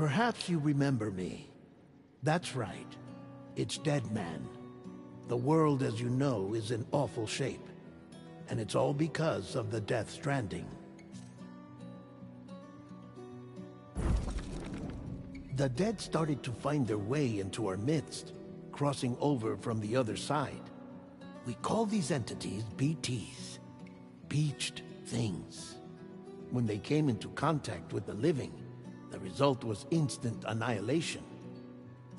Perhaps you remember me. That's right. It's Dead Man. The world, as you know, is in awful shape. And it's all because of the Death Stranding. The dead started to find their way into our midst, crossing over from the other side. We call these entities BTs, Beached Things. When they came into contact with the living, the result was instant annihilation.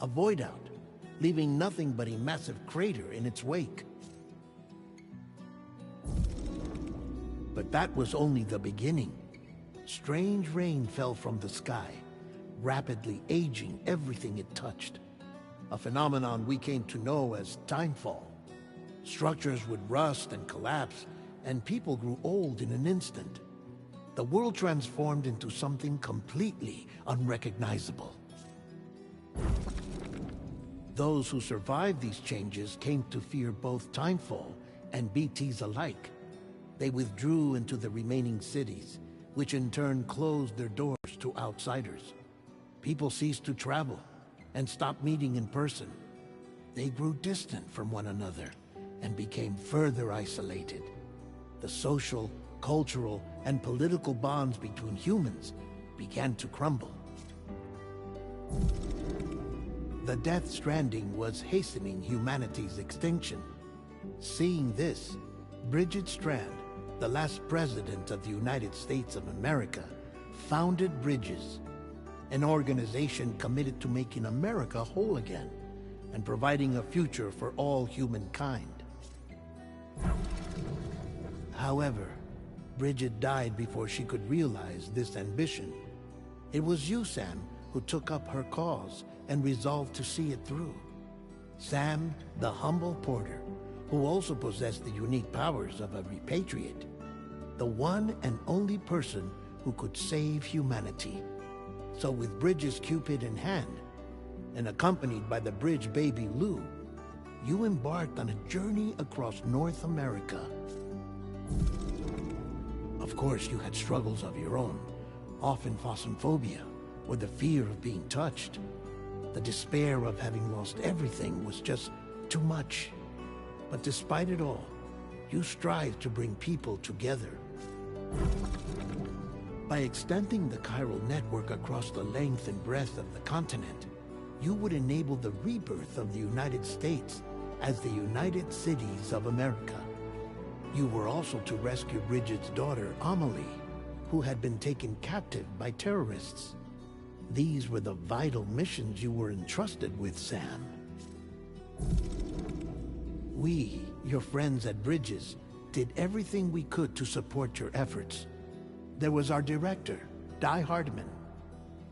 A void out, leaving nothing but a massive crater in its wake. But that was only the beginning. Strange rain fell from the sky, rapidly aging everything it touched. A phenomenon we came to know as timefall. Structures would rust and collapse, and people grew old in an instant. The world transformed into something completely unrecognizable. Those who survived these changes came to fear both timefall and BTs alike. They withdrew into the remaining cities, which in turn closed their doors to outsiders. People ceased to travel and stopped meeting in person. They grew distant from one another and became further isolated. The social, cultural, and political bonds between humans began to crumble. The Death Stranding was hastening humanity's extinction. Seeing this, Bridget Strand, the last president of the United States of America, founded Bridges, an organization committed to making America whole again and providing a future for all humankind. However, Bridget died before she could realize this ambition. It was you, Sam, who took up her cause and resolved to see it through. Sam, the humble porter, who also possessed the unique powers of a repatriate. The one and only person who could save humanity. So with Bridges' Cupid in hand, and accompanied by the bridge baby Lou, you embarked on a journey across North America. Of course, you had struggles of your own, often phasmophobia, or the fear of being touched. The despair of having lost everything was just too much. But despite it all, you strived to bring people together. By extending the chiral network across the length and breadth of the continent, you would enable the rebirth of the United States as the United Cities of America. You were also to rescue Bridget's daughter, Amelie, who had been taken captive by terrorists. These were the vital missions you were entrusted with, Sam. We, your friends at Bridges, did everything we could to support your efforts. There was our director, Di Hardman,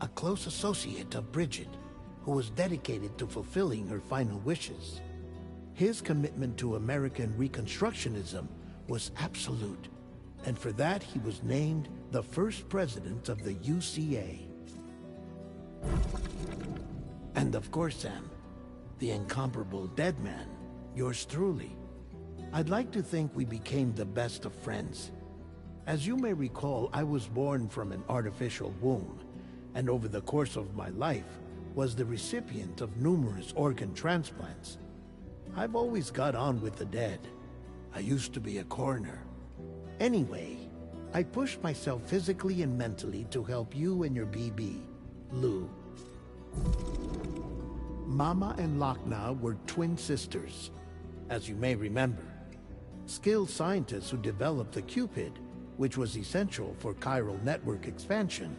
a close associate of Bridget, who was dedicated to fulfilling her final wishes. His commitment to American Reconstructionism was absolute, and for that he was named the first president of the UCA. And of course, Sam, the incomparable Dead Man, yours truly. I'd like to think we became the best of friends. As you may recall, I was born from an artificial womb, and over the course of my life was the recipient of numerous organ transplants. I've always got on with the dead. I used to be a coroner. Anyway, I pushed myself physically and mentally to help you and your BB, Lou. Mama and Lochna were twin sisters, as you may remember. Skilled scientists who developed the Cupid, which was essential for chiral network expansion.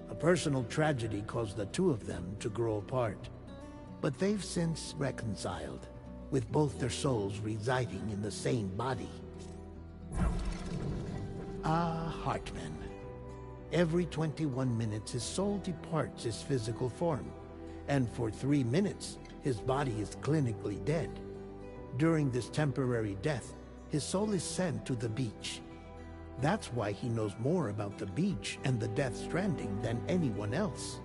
A personal tragedy caused the two of them to grow apart. But they've since reconciled, with both their souls residing in the same body. Ah, Hartman. Every 21 minutes his soul departs his physical form, and for 3 minutes his body is clinically dead. During this temporary death, his soul is sent to the beach. That's why he knows more about the beach and the Death Stranding than anyone else.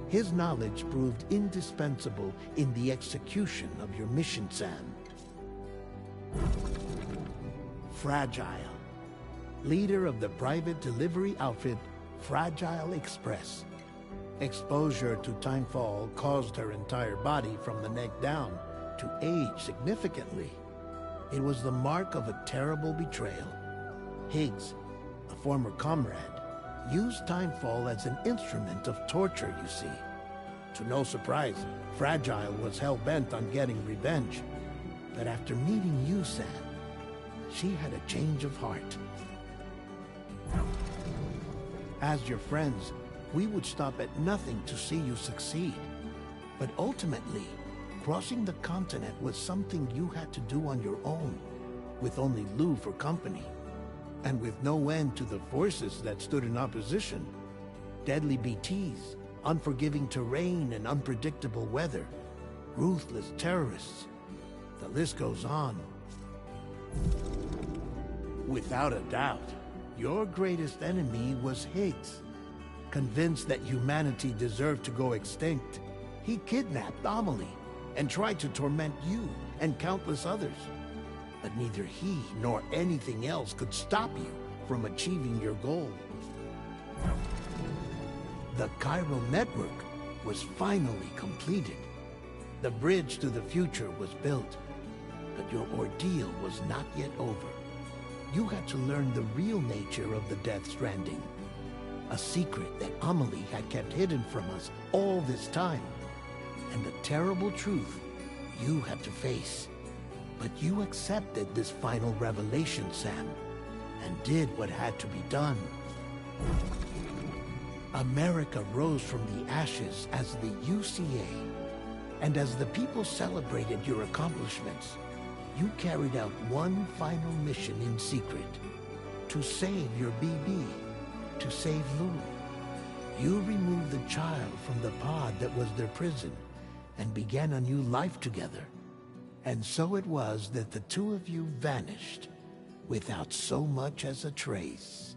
His knowledge proved indispensable in the execution of your mission, Sam. Fragile, leader of the private delivery outfit Fragile Express. Exposure to timefall caused her entire body from the neck down to age significantly. It was the mark of a terrible betrayal. Higgs, a former comrade, used timefall as an instrument of torture, you see. To no surprise, Fragile was hell-bent on getting revenge. But after meeting you, Sam, she had a change of heart. As your friends, we would stop at nothing to see you succeed. But ultimately, crossing the continent was something you had to do on your own, with only Lou for company, and with no end to the forces that stood in opposition. Deadly BTs, unforgiving terrain and unpredictable weather, ruthless terrorists. The list goes on. Without a doubt, your greatest enemy was Higgs. Convinced that humanity deserved to go extinct, he kidnapped Amelie and tried to torment you and countless others. But neither he nor anything else could stop you from achieving your goal. The chiral network was finally completed. The bridge to the future was built, but your ordeal was not yet over. You had to learn the real nature of the Death Stranding. A secret that Amelie had kept hidden from us all this time. And the terrible truth you had to face. But you accepted this final revelation, Sam, and did what had to be done. America rose from the ashes as the UCA. And as the people celebrated your accomplishments, you carried out one final mission in secret. To save your BB. To save Lou. You removed the child from the pod that was their prison and began a new life together. And so it was that the two of you vanished without so much as a trace.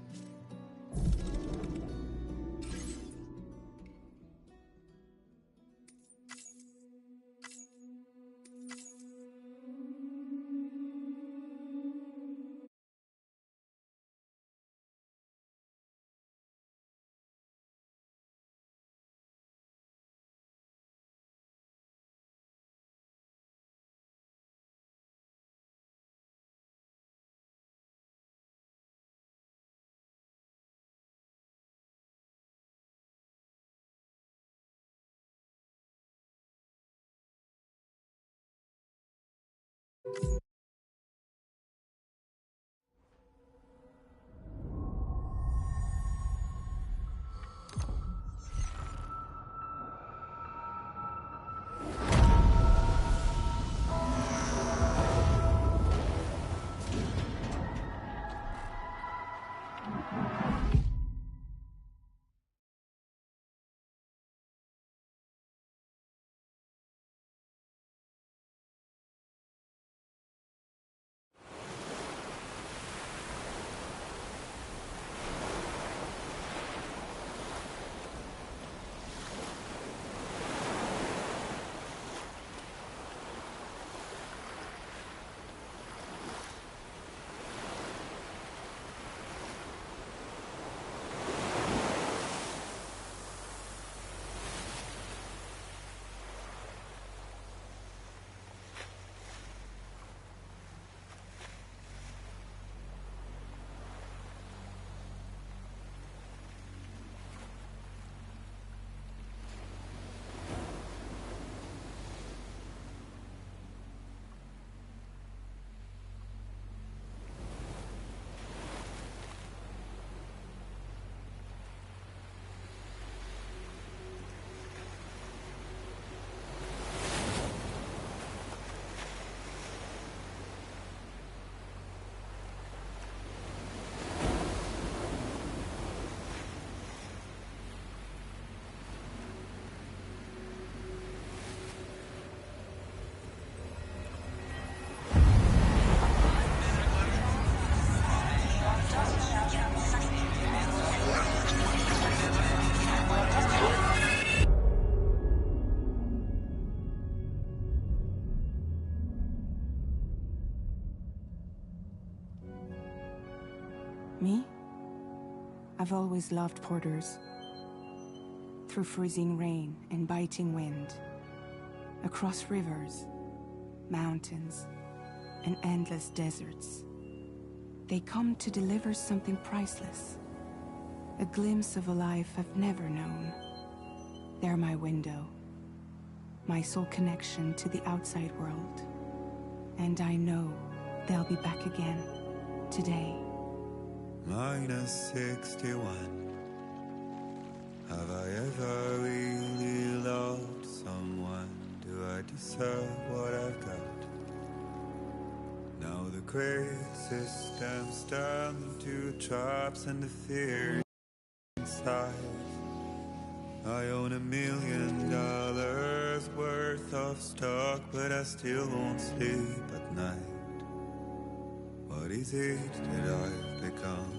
Me? I've always loved porters. through freezing rain and biting wind, across rivers, mountains, and endless deserts. They come to deliver something priceless, a glimpse of a life I've never known. They're my window, my sole connection to the outside world. And I know they'll be back again, today. -61. Have I ever really loved someone? Do I deserve what I've got? Now the great systems turn into traps and the fear inside. I own $1 million worth of stock, but I still won't sleep at night. What is it that I've become?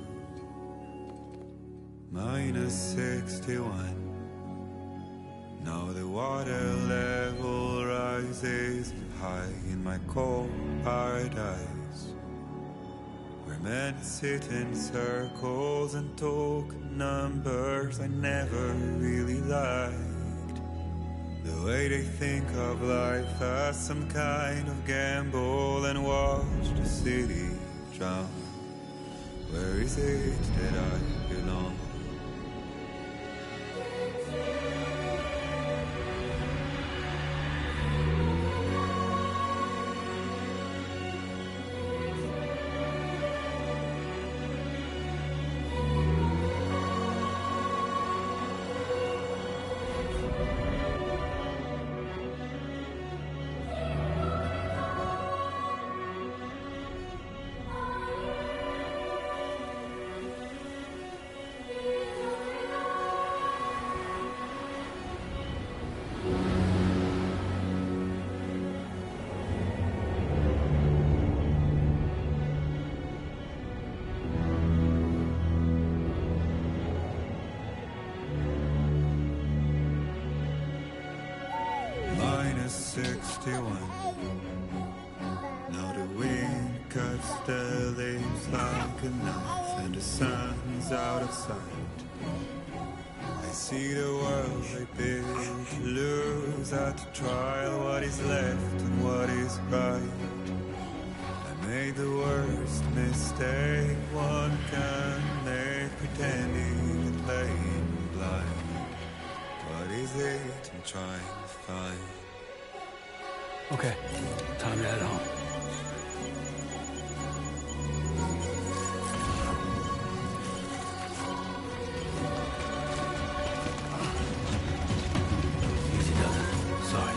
-61. Now the water level rises high in my cold paradise, where men sit in circles and talk numbers I never really liked. The way they think of life as some kind of gamble and watch the city drown. Where is it that I belong? -61. Now the wind cuts the leaves like a knife, and the sun's out of sight. I see the world I built to lose at the trial, what is left and what is right. I made the worst mistake one can make, pretending and playing blind. What is it I'm trying to find? Okay, time to head home. Easy does it. Sorry.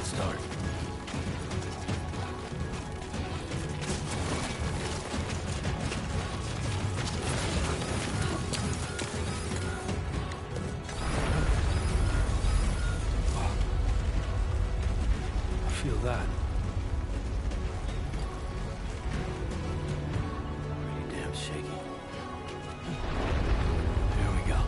Good start. I feel that. Pretty damn shaky. Here we go.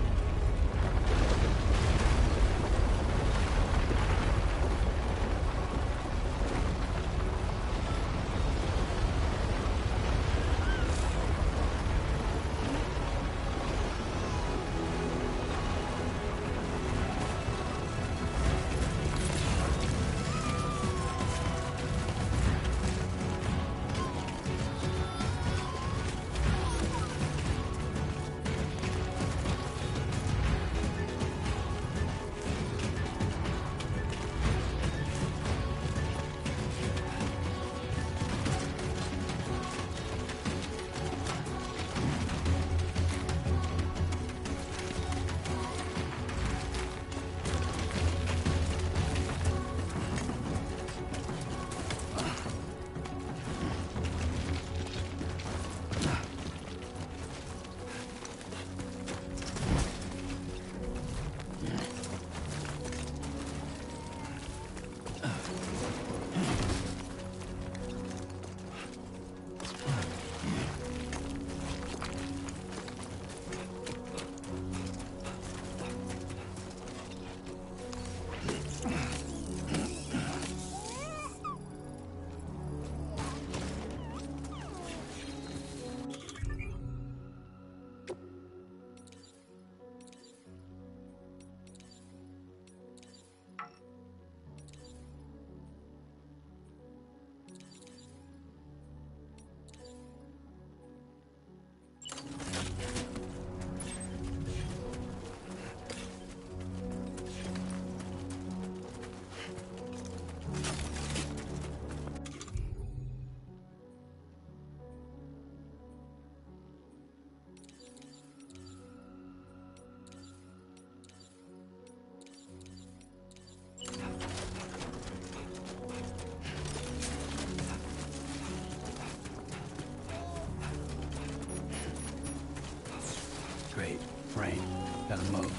Great. Rain. Gotta move.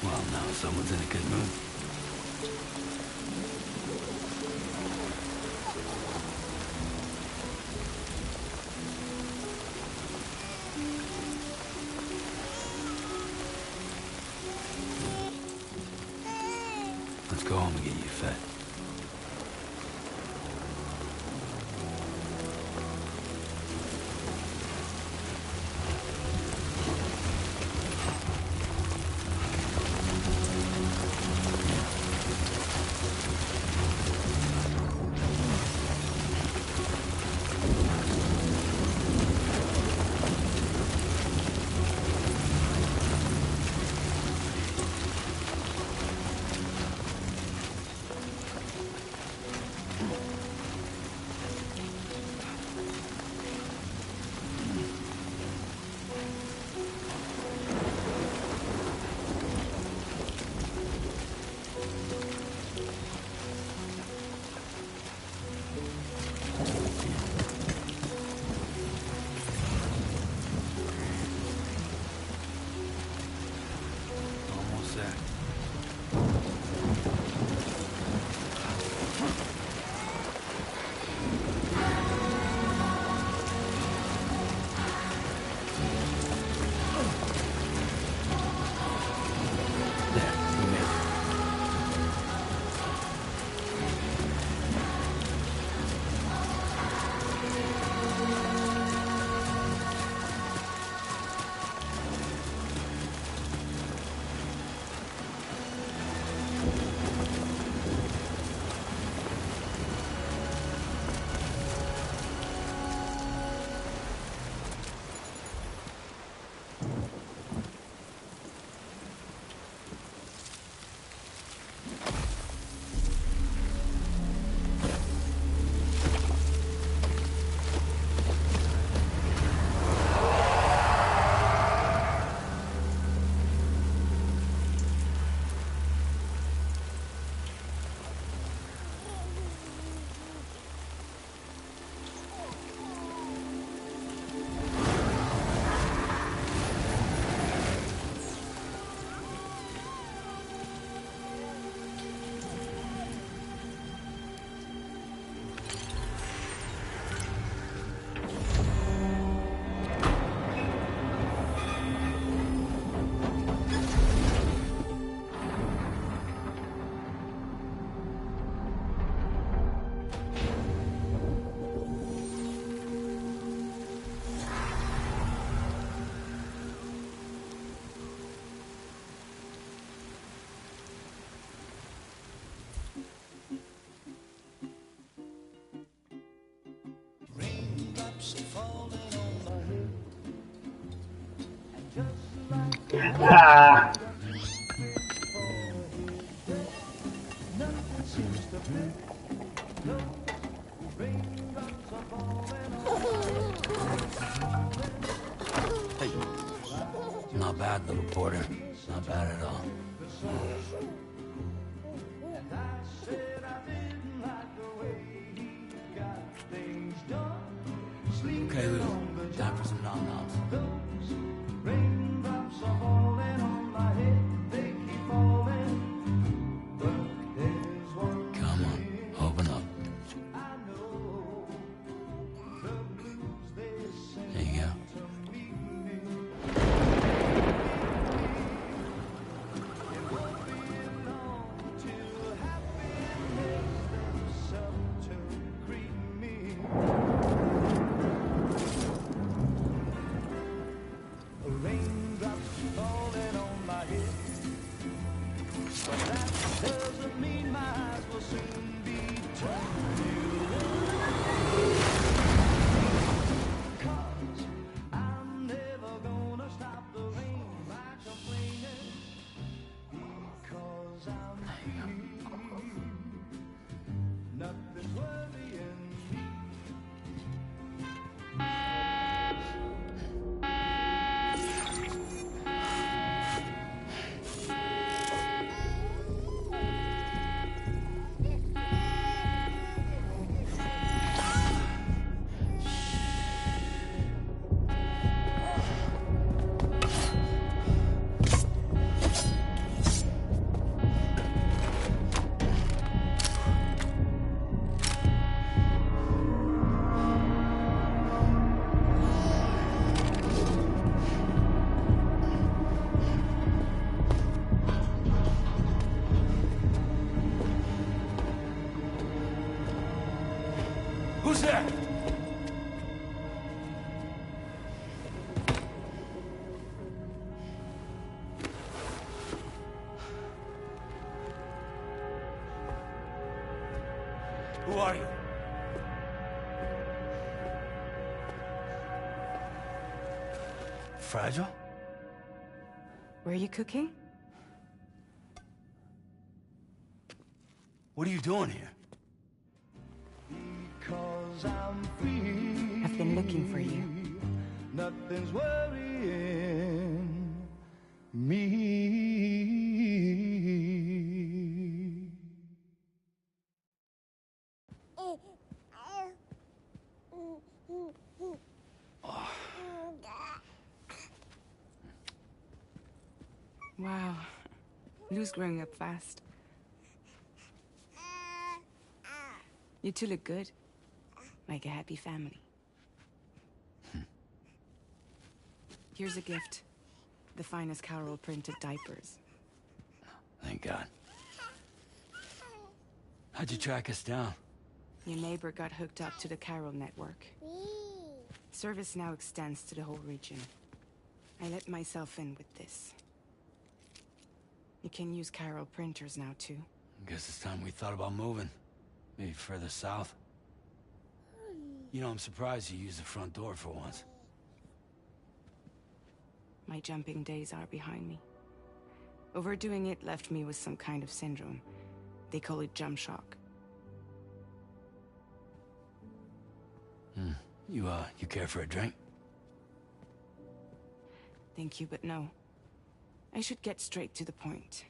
Well, now someone's in a good mood. Let's go home and get you fed. Ah. Hey. Not bad, little Porter. Not bad at all. Okay, Lou. Time for some nom-noms. Come on, open up. There you go. Who's there? Who are you? Fragile? Were you cooking? What are you doing here? I've been looking for you. Nothing's worrying me. Wow. Lou's growing up fast. You two look good. Like a happy family. Here's a gift. The finest Carol printed diapers. Thank God. How'd you track us down? Your neighbor got hooked up to the Carol network. Service now extends to the whole region. I let myself in with this. You can use Carol printers now too. Guess it's time we thought about moving. Maybe further south. You know, I'm surprised you used the front door for once. My jumping days are behind me. Overdoing it left me with some kind of syndrome. They call it jump shock. You care for a drink? Thank you, but no. I should get straight to the point.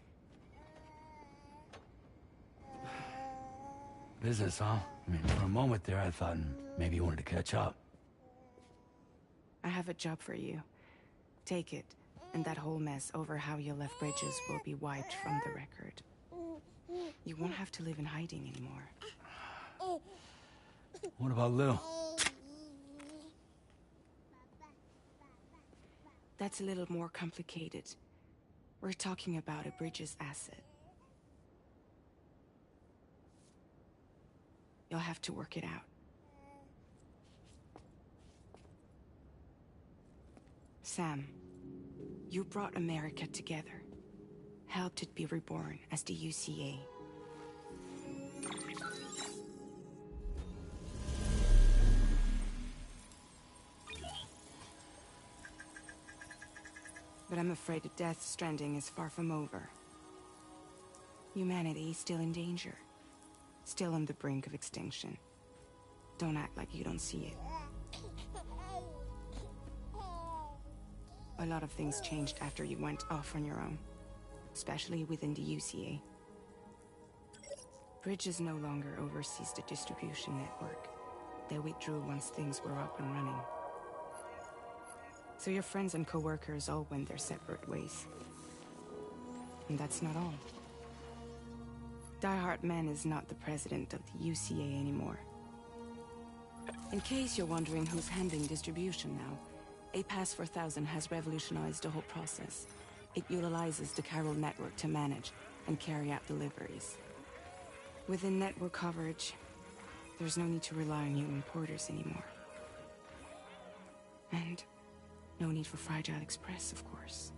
Business, huh? I mean, for a moment there, I thought maybe you wanted to catch up. I have a job for you. Take it, and that whole mess over how you left Bridges will be wiped from the record. You won't have to live in hiding anymore. What about Lou? That's a little more complicated. We're talking about a Bridges asset. You'll have to work it out. Sam, you brought America together. Helped it be reborn as the UCA. But I'm afraid that Death Stranding is far from over. Humanity is still in danger. Still on the brink of extinction. Don't act like you don't see it. A lot of things changed after you went off on your own. Especially within the UCA. Bridges no longer oversees the distribution network. They withdrew once things were up and running. So your friends and co-workers all went their separate ways. And that's not all. Die Hard Man is not the president of the UCA anymore. In case you're wondering who's handling distribution now, A Pass 4000 has revolutionized the whole process. It utilizes the chiral network to manage and carry out deliveries. Within network coverage, there's no need to rely on human porters anymore. And no need for Fragile Express, of course.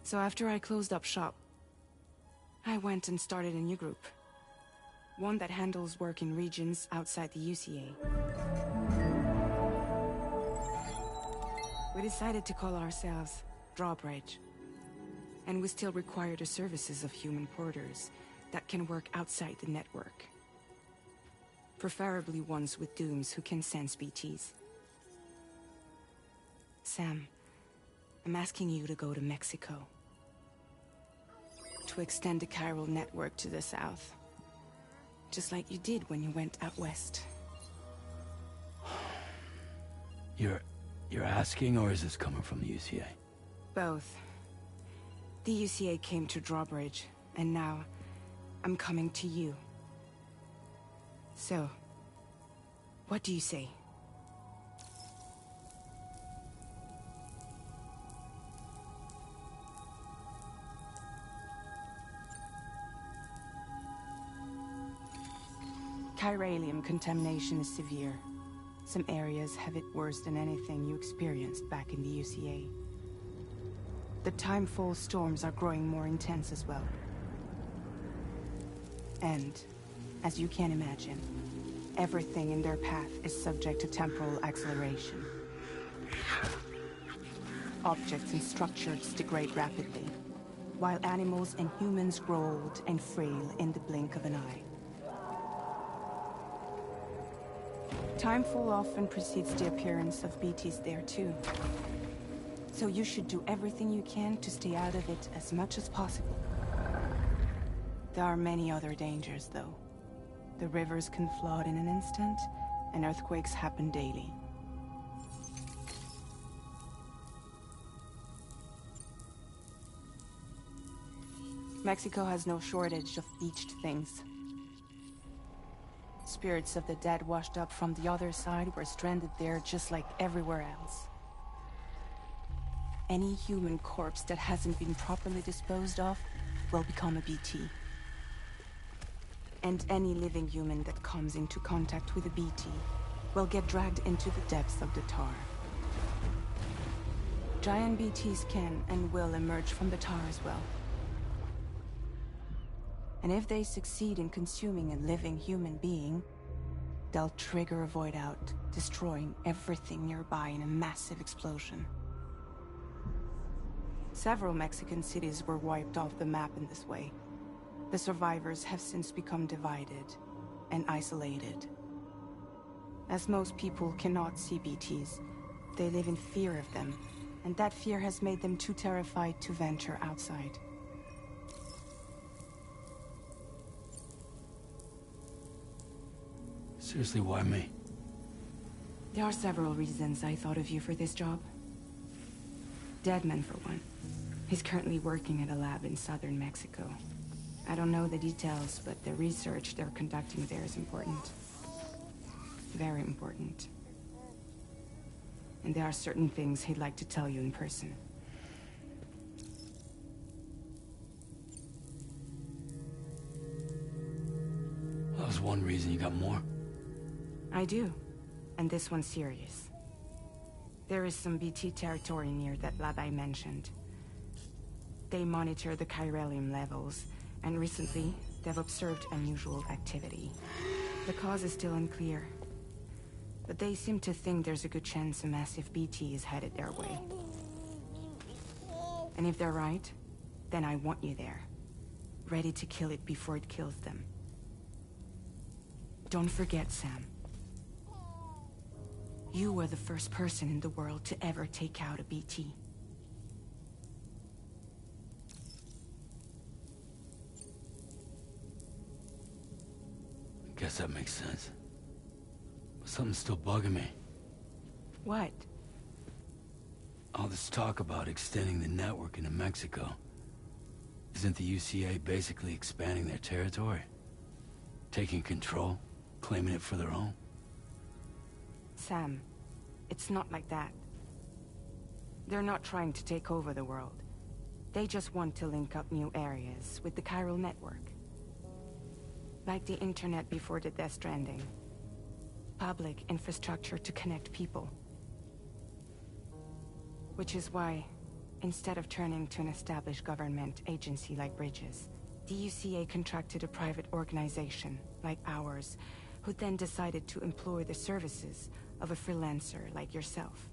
So after I closed up shop, I went and started a new group. One that handles work in regions outside the UCA. We decided to call ourselves Drawbridge. And we still require the services of human porters that can work outside the network. Preferably ones with dooms who can sense BTs. Sam, I'm asking you to go to Mexico. To extend the chiral network to the south. Just like you did when you went out west. You're asking, or is this coming from the UCA? Both. The UCA came to Drawbridge, and now I'm coming to you. So, what do you say? Chiralium contamination is severe. Some areas have it worse than anything you experienced back in the UCA. The timefall storms are growing more intense as well. And, as you can imagine, everything in their path is subject to temporal acceleration. Objects and structures degrade rapidly, while animals and humans grow old and frail in the blink of an eye. Timefall often precedes the appearance of BTs there too. So you should do everything you can to stay out of it as much as possible. There are many other dangers though. The rivers can flood in an instant, and earthquakes happen daily. Mexico has no shortage of beached things. Spirits of the dead washed up from the other side were stranded there just like everywhere else. Any human corpse that hasn't been properly disposed of will become a BT. And any living human that comes into contact with a BT will get dragged into the depths of the tar. Giant BTs can and will emerge from the tar as well. And if they succeed in consuming a living human being, they'll trigger a void out, destroying everything nearby in a massive explosion. Several Mexican cities were wiped off the map in this way. The survivors have since become divided and isolated. As most people cannot see BTs, they live in fear of them, and that fear has made them too terrified to venture outside. Seriously, why me? There are several reasons I thought of you for this job. Deadman, for one. He's currently working at a lab in southern Mexico. I don't know the details, but the research they're conducting there is important. Very important. And there are certain things he'd like to tell you in person. That was one reason. You got more? I do. And this one's serious. There is some BT territory near that lab I mentioned. They monitor the chiralium levels, and recently, they've observed unusual activity. The cause is still unclear. But they seem to think there's a good chance a massive BT is headed their way. And if they're right, then I want you there. Ready to kill it before it kills them. Don't forget, Sam. You were the first person in the world to ever take out a BT. I guess that makes sense. But something's still bugging me. What? All this talk about extending the network into Mexico. Isn't the UCA basically expanding their territory? Taking control, claiming it for their own? Sam, it's not like that. They're not trying to take over the world. They just want to link up new areas with the chiral network. Like the internet before the Death Stranding. Public infrastructure to connect people. Which is why, instead of turning to an established government agency like Bridges, the UCA contracted a private organization, like ours, who then decided to employ the services of a freelancer like yourself.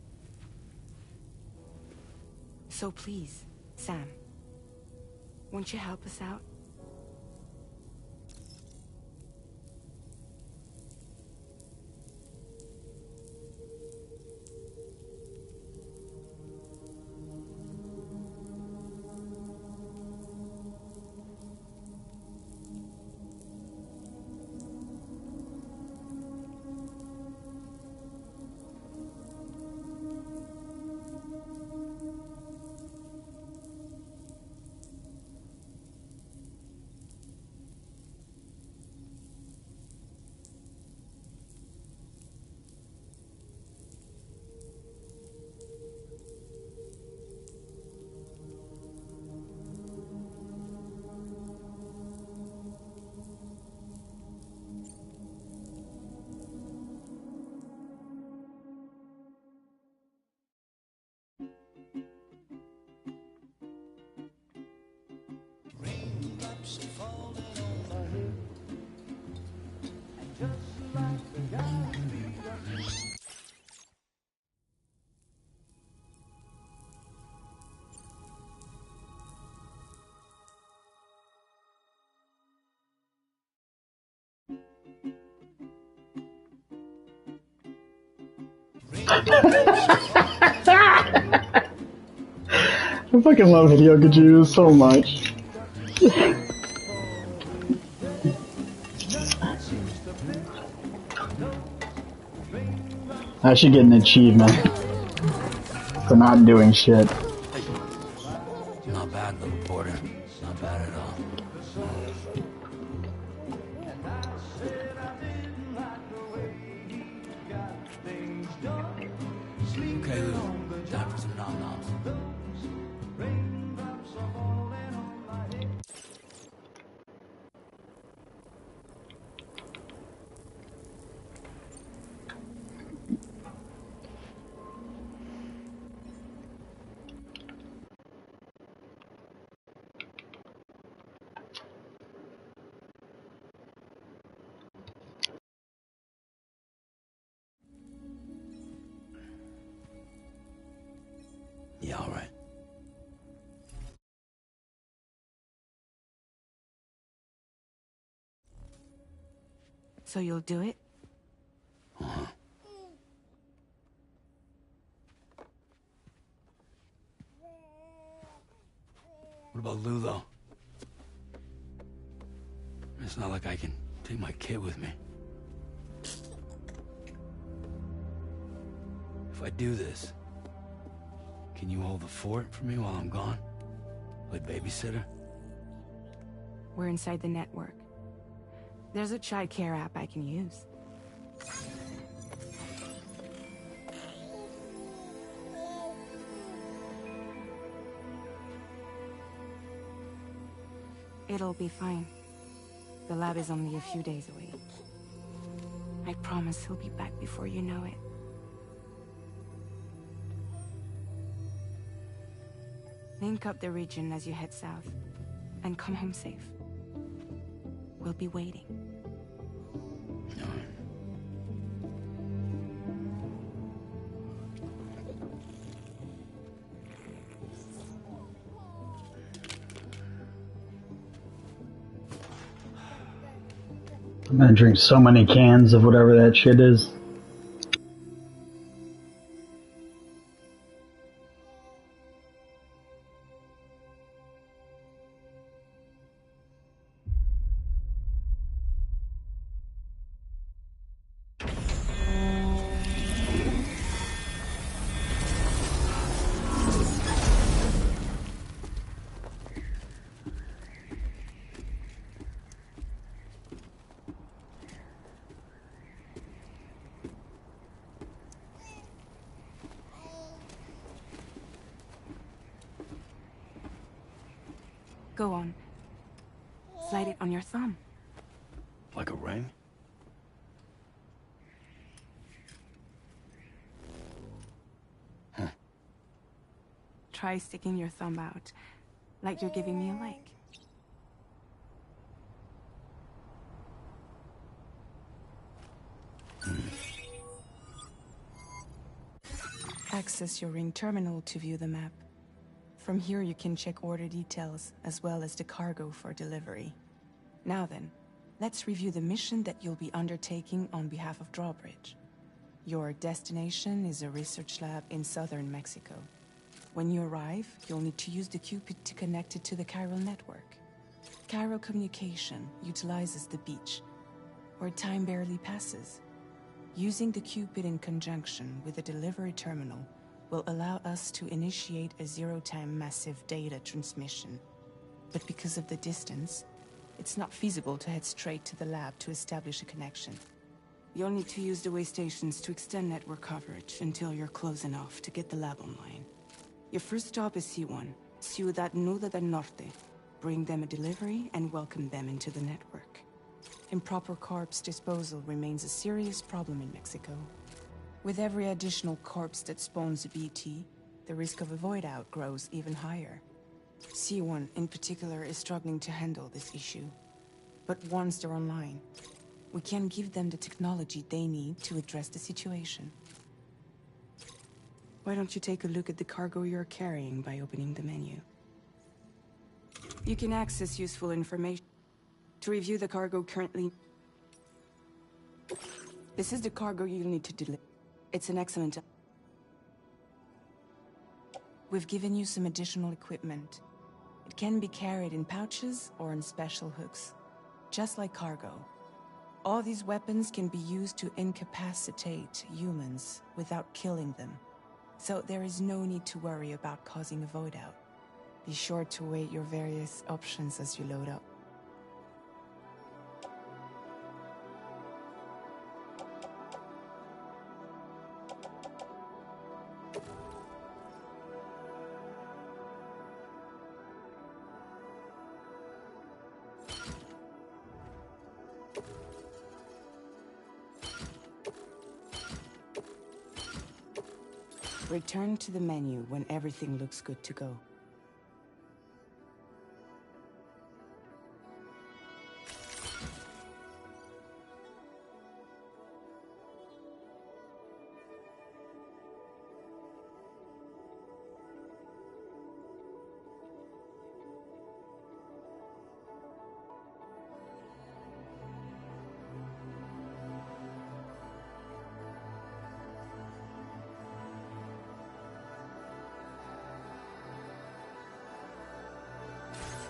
So please, Sam, won't you help us out? I fucking love Hideo Kojima so much. I should get an achievement for not doing shit. Not bad, little porter. Not bad at all. Okay, Lou. Time for some nom-noms. Yeah, all right. So you'll do it? Uh-huh. What about Lou, though? It's not like I can take my kid with me. If I do this, can you hold the fort for me while I'm gone? Play babysitter? We're inside the network. There's a child care app I can use. It'll be fine. The lab is only a few days away. I promise he'll be back before you know it. Link up the region as you head south, and come home safe. We'll be waiting. All right. I'm gonna drink so many cans of whatever that shit is. Go on. Slide it on your thumb. Like a ring? Huh. Try sticking your thumb out, like you're giving me a like. Access your ring terminal to view the map. From here you can check order details, as well as the cargo for delivery. Now then, let's review the mission that you'll be undertaking on behalf of Drawbridge. Your destination is a research lab in southern Mexico. When you arrive, you'll need to use the Cupid to connect it to the chiral network. Chiral communication utilizes the beach, where time barely passes. Using the Cupid in conjunction with the delivery terminal will allow us to initiate a zero-time massive data transmission. But because of the distance, it's not feasible to head straight to the lab to establish a connection. You'll need to use the way stations to extend network coverage until you're close enough to get the lab online. Your first stop is C1, Ciudad Nuda del Norte. Bring them a delivery and welcome them into the network. Improper corpse disposal remains a serious problem in Mexico. With every additional corpse that spawns a BT, the risk of a void out grows even higher. C1 in particular is struggling to handle this issue. But once they're online, we can give them the technology they need to address the situation. Why don't you take a look at the cargo you're carrying by opening the menu? You can access useful information. To review the cargo currently... This is the cargo you'll need to deliver. It's an excellent... We've given you some additional equipment. It can be carried in pouches or in special hooks, just like cargo. All these weapons can be used to incapacitate humans without killing them. So there is no need to worry about causing a void out. Be sure to weigh your various options as you load up. Return to the menu when everything looks good to go.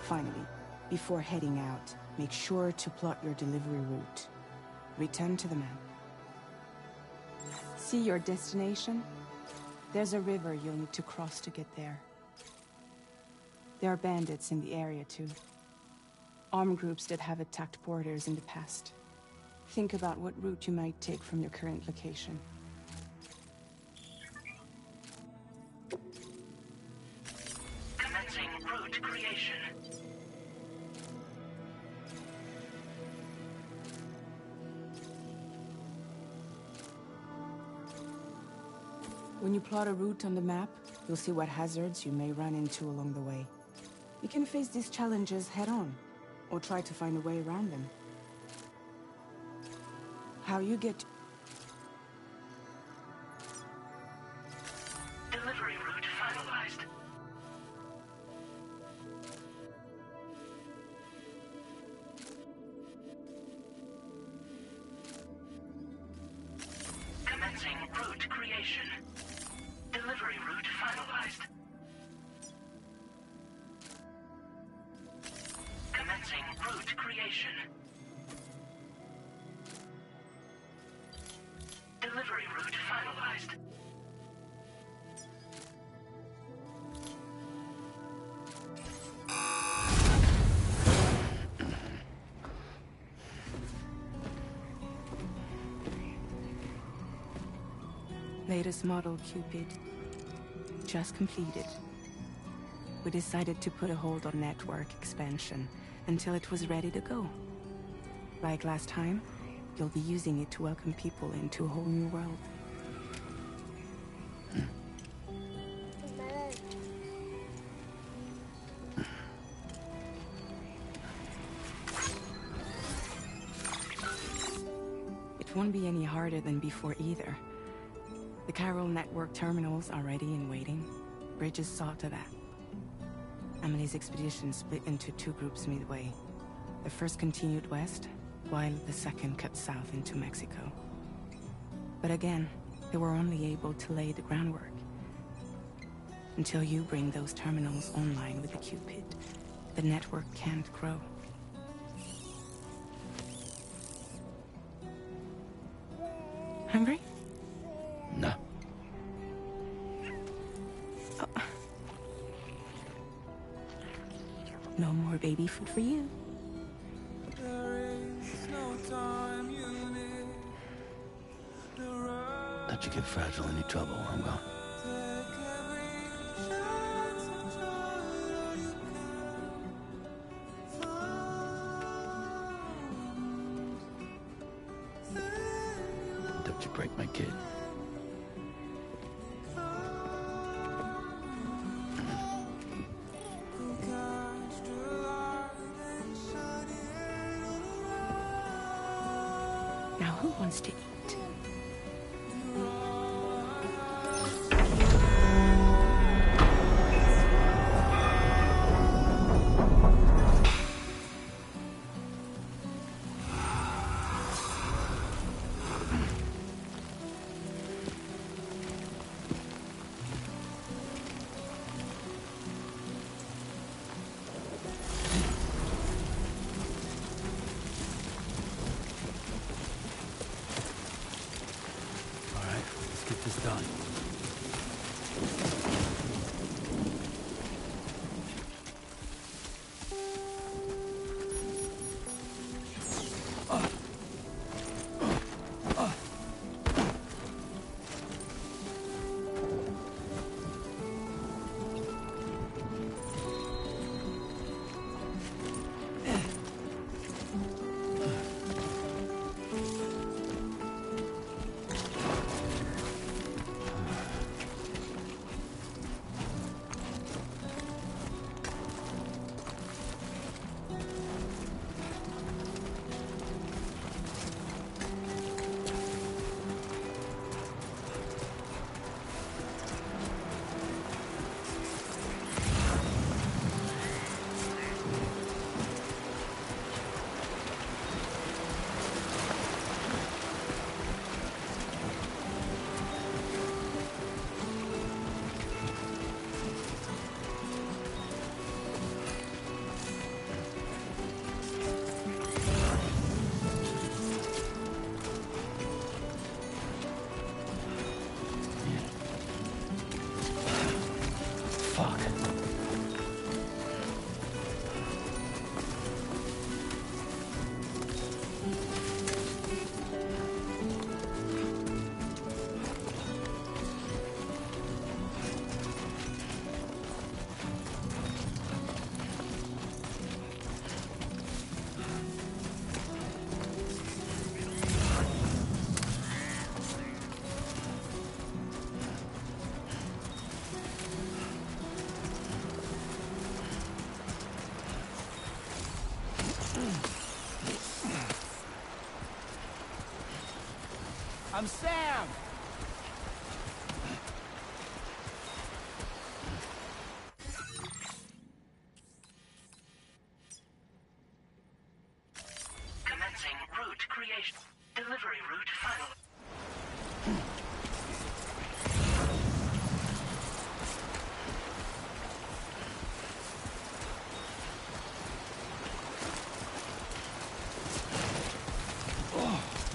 Finally, before heading out, make sure to plot your delivery route. Return to the map. See your destination? There's a river you'll need to cross to get there. There are bandits in the area too. Armed groups that have attacked borders in the past. Think about what route you might take from your current location. Commencing route creation. When you plot a route on the map, you'll see what hazards you may run into along the way. You can face these challenges head-on, or try to find a way around them. How you get... Delivery route finalized. route creation. Delivery route finalized. Commencing route creation. Delivery route finalized. Latest model, Cupid. Just completed. We decided to put a hold on network expansion until it was ready to go. Like last time, you'll be using it to welcome people into a whole new world. It won't be any harder than before either. The Chiral network terminals are ready and waiting. Bridges saw to that. Amelie's expedition split into two groups midway. The first continued west, while the second cut south into Mexico. But again, they were only able to lay the groundwork. Until you bring those terminals online with the Cupid, the network can't grow. Hungry? No. Oh. No more baby food for you. Don't you get fragile any trouble while I'm gone. Don't you break my kid. Now who wants to eat? Get this done. I'm Sam! Commencing route creation. Delivery route final.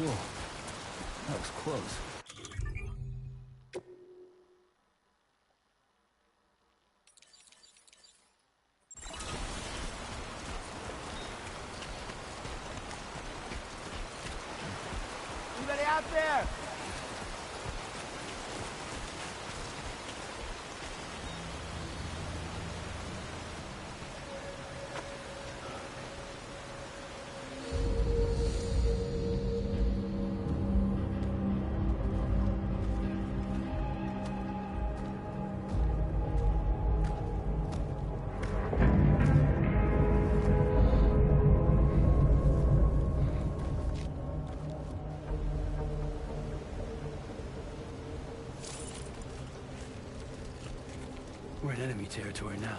Whoa. That was close. Anybody out there? We're in enemy territory now.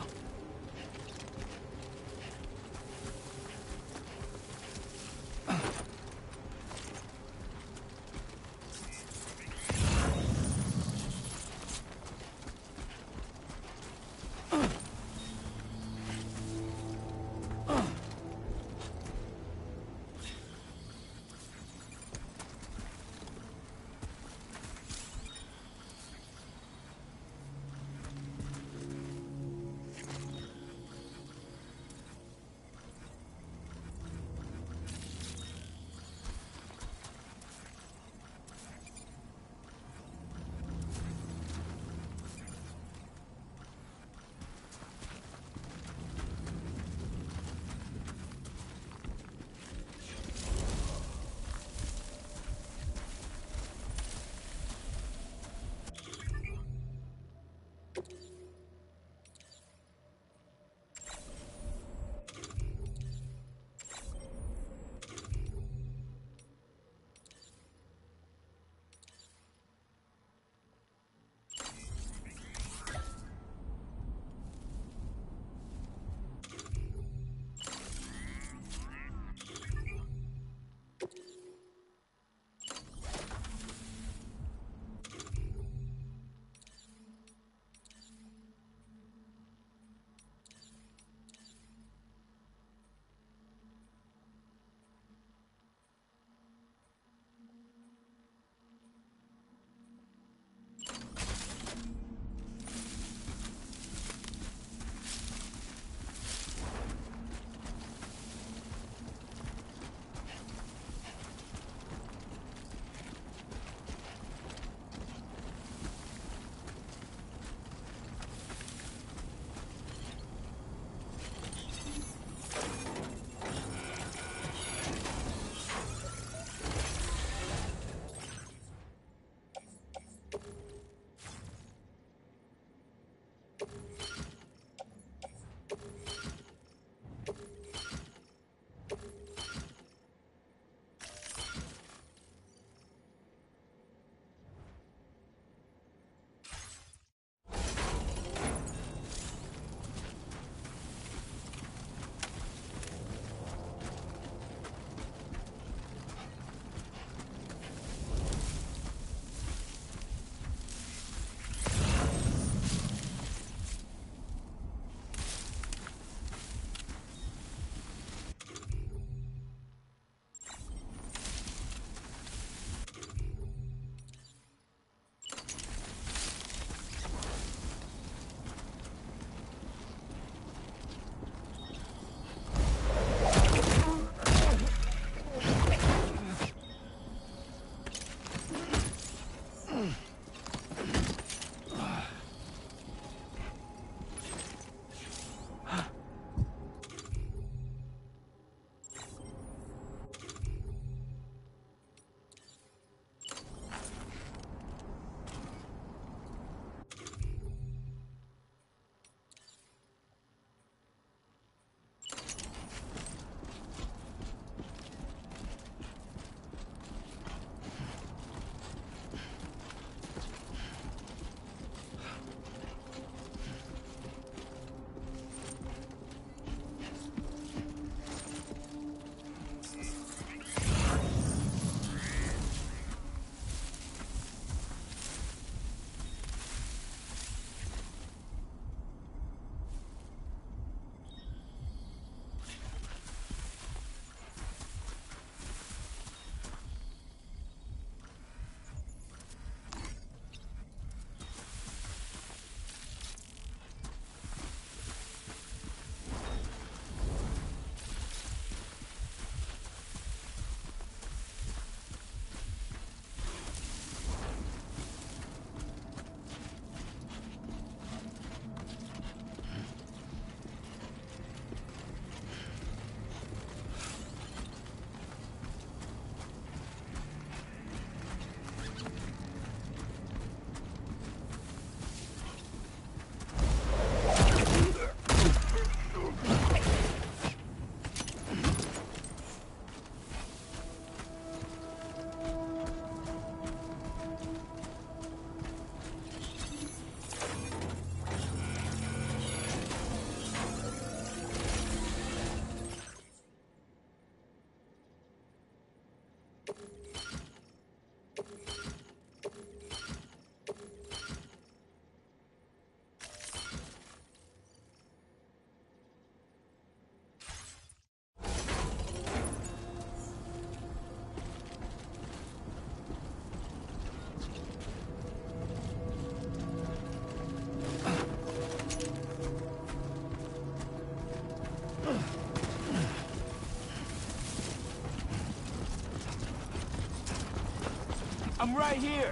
I'm right here.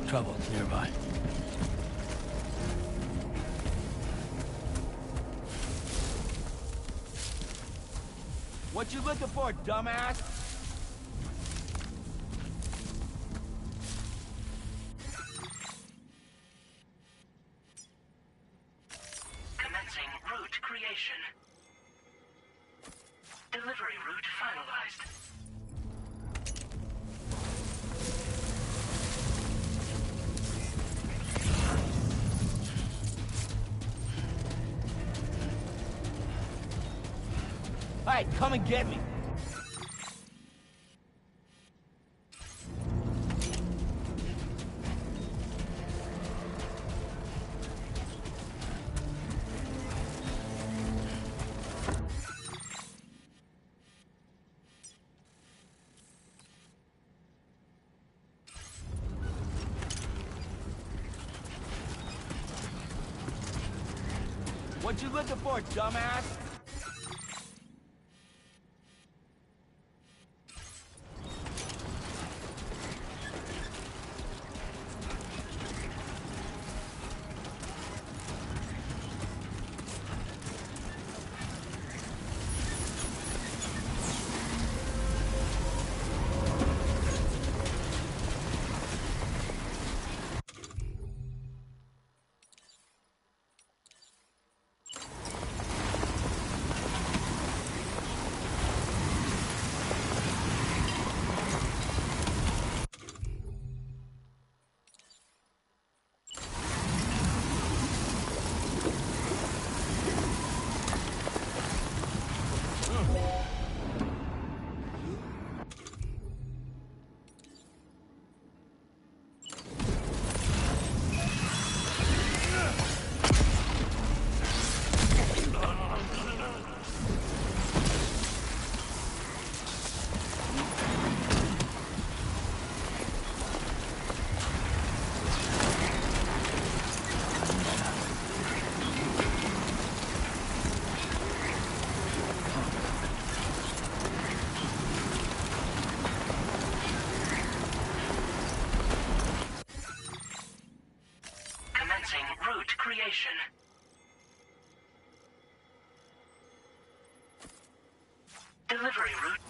Trouble nearby. What you looking for, dumbass? Commencing route creation. Delivery route finalized. Hey, come and get me. What you looking for, dumbass? Commencing route creation. Delivery route.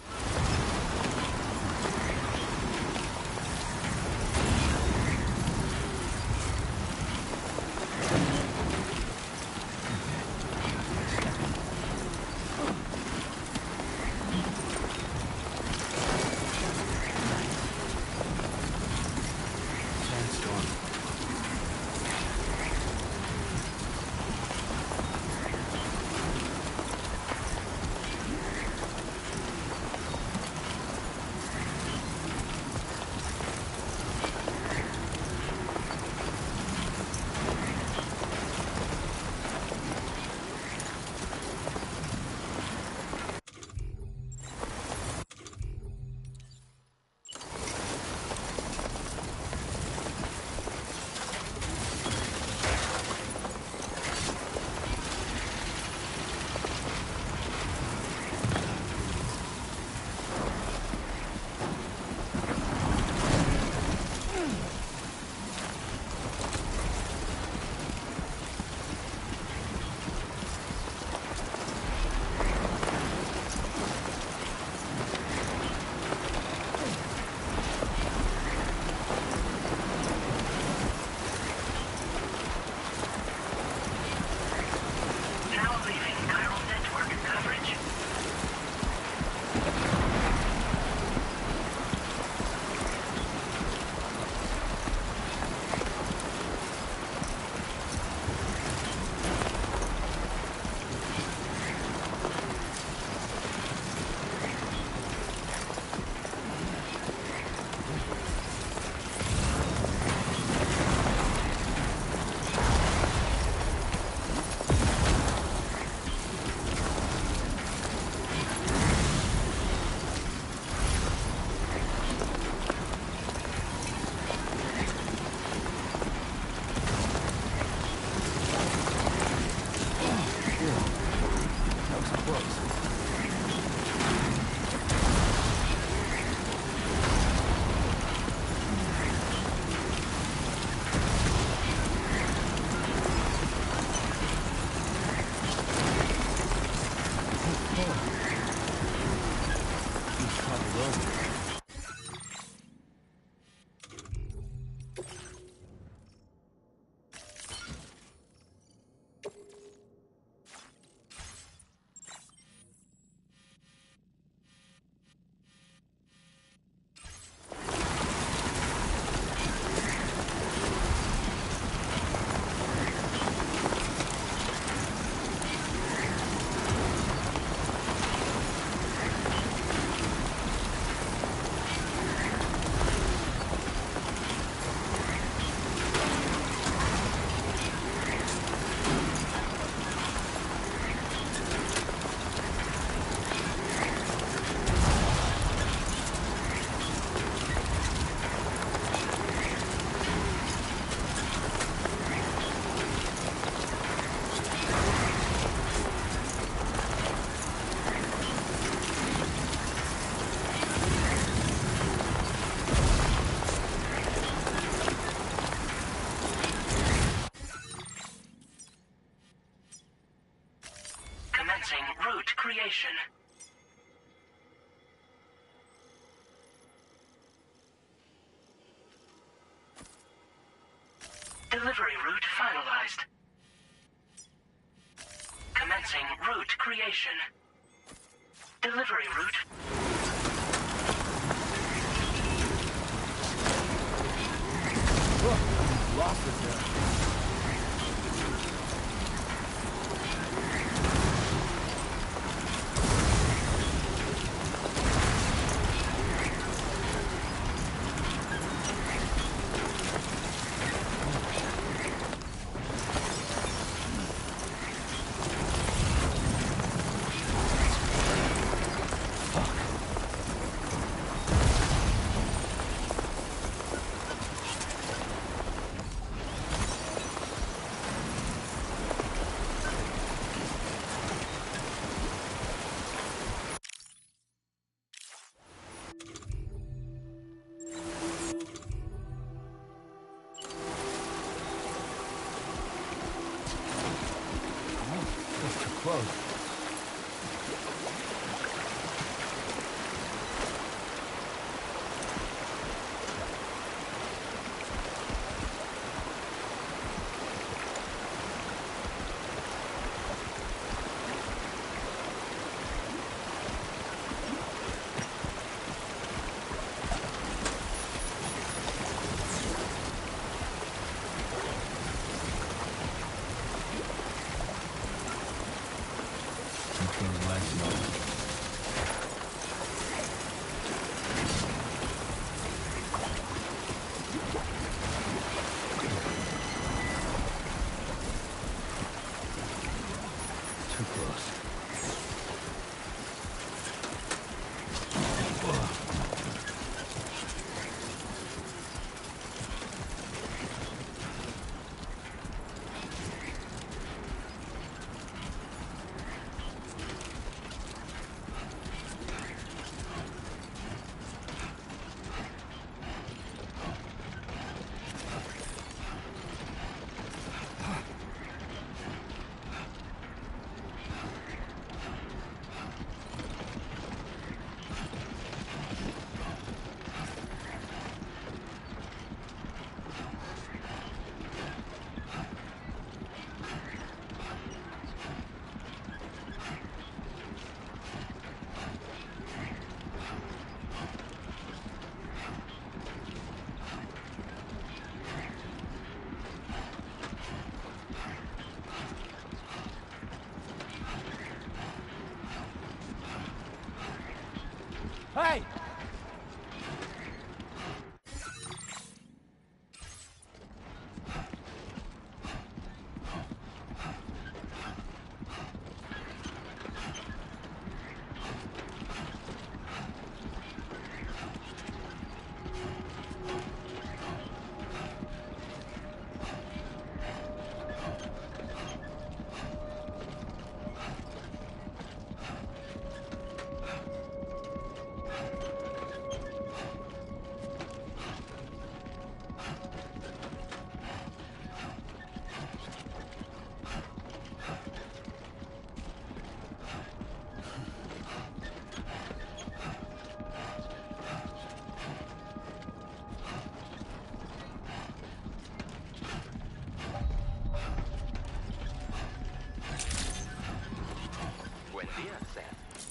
Sandstorm. Delivery route finalized. Commencing route creation. Delivery route. Lost it there. Close. Too close. Hey!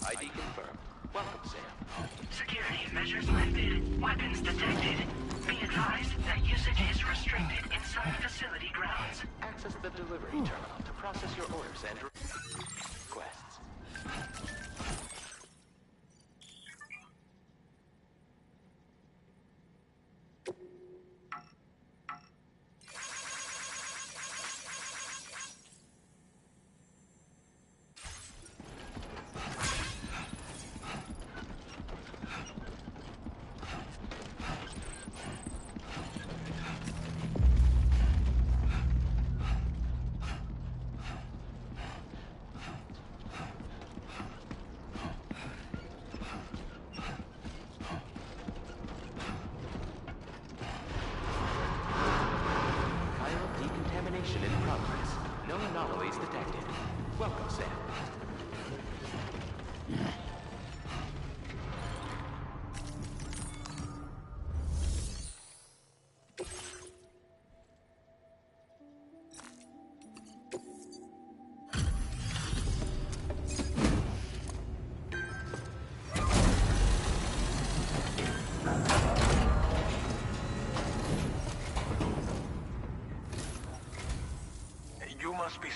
ID confirmed. Welcome, Sam. Security measures lifted. Weapons detected. Be advised that usage is restricted inside facility grounds. Access the delivery terminal to process your orders and requests.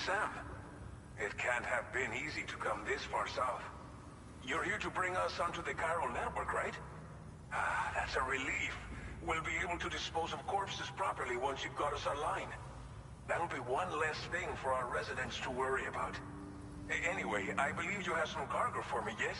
Sam. It can't have been easy to come this far south. You're here to bring us onto the chiral network, right? Ah, that's a relief. We'll be able to dispose of corpses properly once you've got us online. That'll be one less thing for our residents to worry about. Anyway, I believe you have some cargo for me, yes?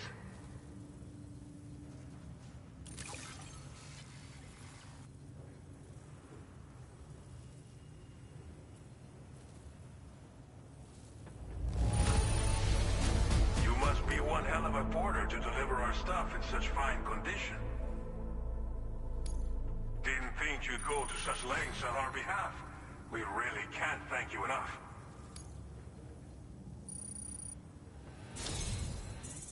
You must be one hell of a porter to deliver our stuff in such fine condition. Didn't think you'd go to such lengths on our behalf. We really can't thank you enough.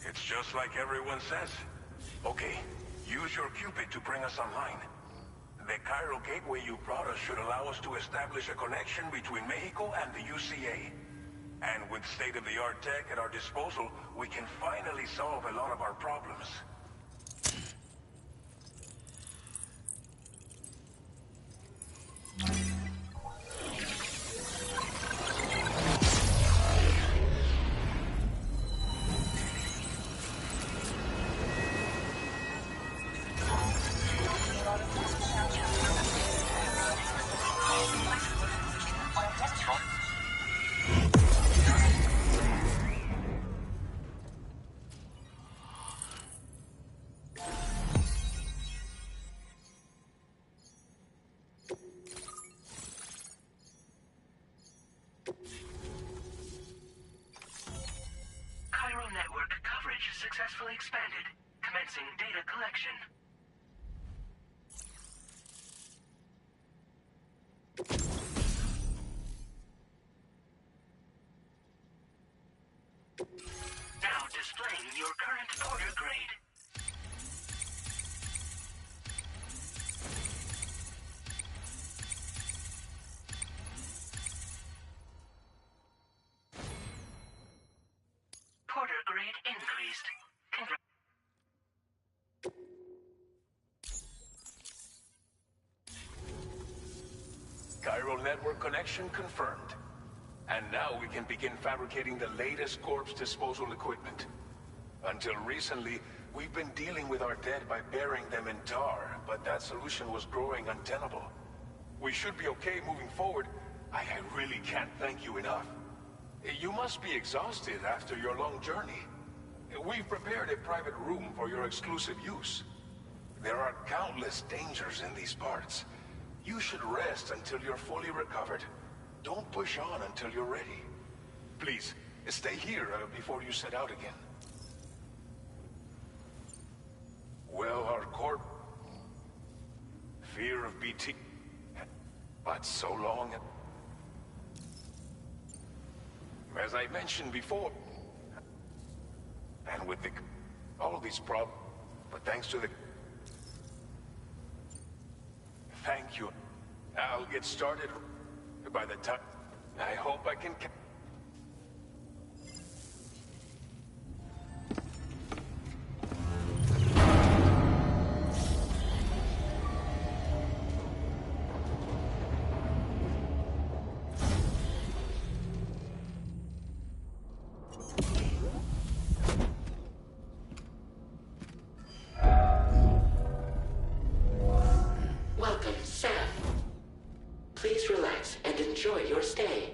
It's just like everyone says. Okay, use your Cupid to bring us online. The chiral gateway you brought us should allow us to establish a connection between Mexico and the UCA. And with state-of-the-art tech at our disposal, we can finally solve a lot of our problems. Successfully expanded. Commencing data collection. Now displaying your current order grade. Porter grade increased. Chiral network connection confirmed. And now we can begin fabricating the latest corpse disposal equipment. Until recently, we've been dealing with our dead by burying them in tar, but that solution was growing untenable. We should be okay moving forward. I really can't thank you enough. You must be exhausted after your long journey. We've prepared a private room for your exclusive use. There are countless dangers in these parts. You should rest until you're fully recovered. Don't push on until you're ready. Please, stay here before you set out again. Well, our corp... Fear of BT... But so long... As I mentioned before... And with all these problems... But thanks to the... Thank you. I'll get started by the time... I hope I can... Welcome, Sam. Please relax and enjoy your stay.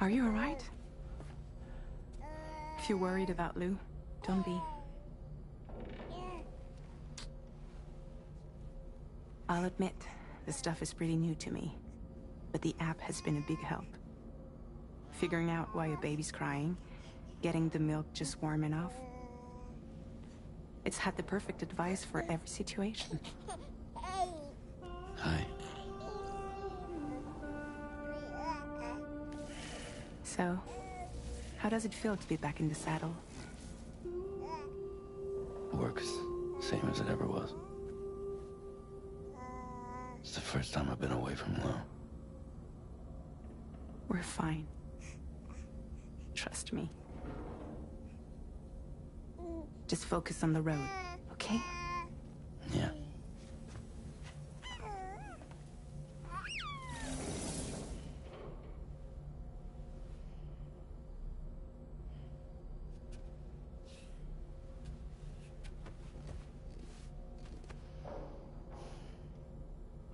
Are you alright? If you're worried about Lou, don't be. I'll admit, the stuff is pretty new to me, but the app has been a big help. Figuring out why a baby's crying, getting the milk just warm enough. It's had the perfect advice for every situation. Hi. So, how does it feel to be back in the saddle? Work's same as it ever was. It's the first time I've been away from Lou. We're fine. Trust me. Just focus on the road, okay? Yeah.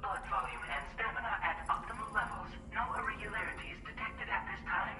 Blood volume and stamina at optimal levels. No irregularities detected at this time.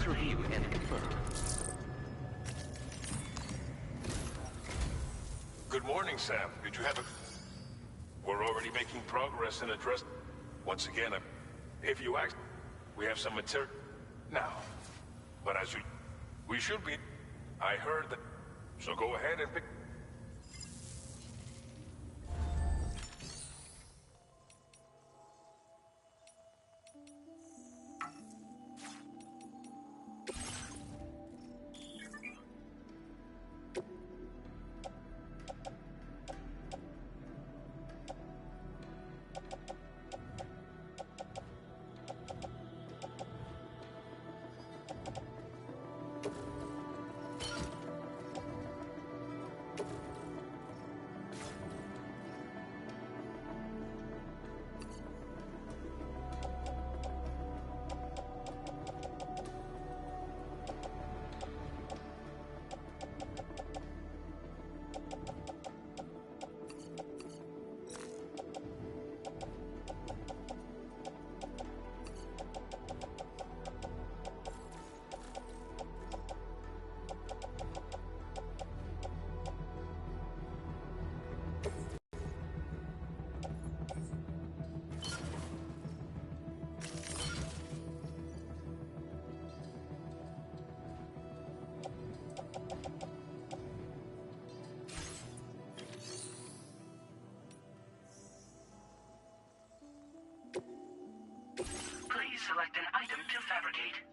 Review and confirm. Good morning, Sam. Did you have a... We're already making progress in address... Once again, if you ask, we have some material... Now. But as we should be... I heard that... So go ahead and pick... select an item to fabricate.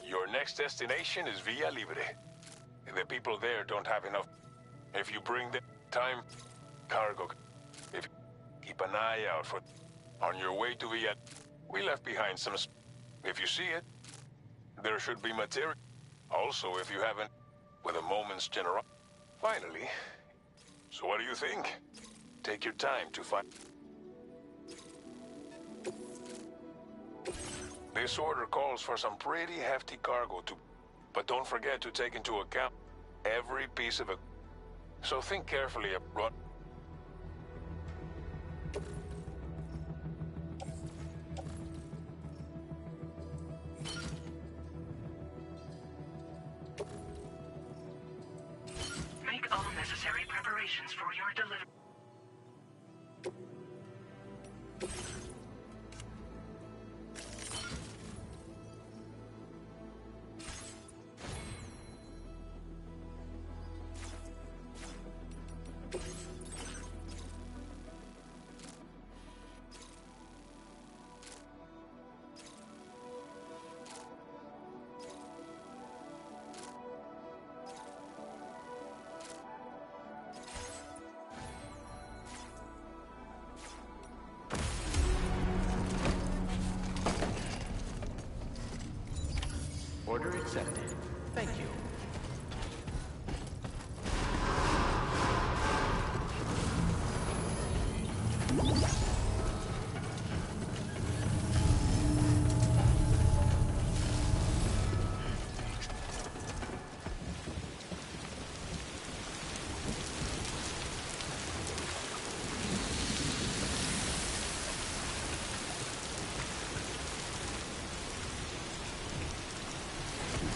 Your next destination is Villa Libre. The people there don't have enough. If you bring the time, cargo. If keep an eye out for. On your way to Villa, we left behind some. If you see it, there should be material. Also, if you haven't, with a moment's generosity. Finally, so what do you think? Take your time to find. This order calls for some pretty hefty cargo too, but don't forget to take into account every piece of it. So think carefully about. Make all necessary preparations for your delivery. Order accepted. Thank you.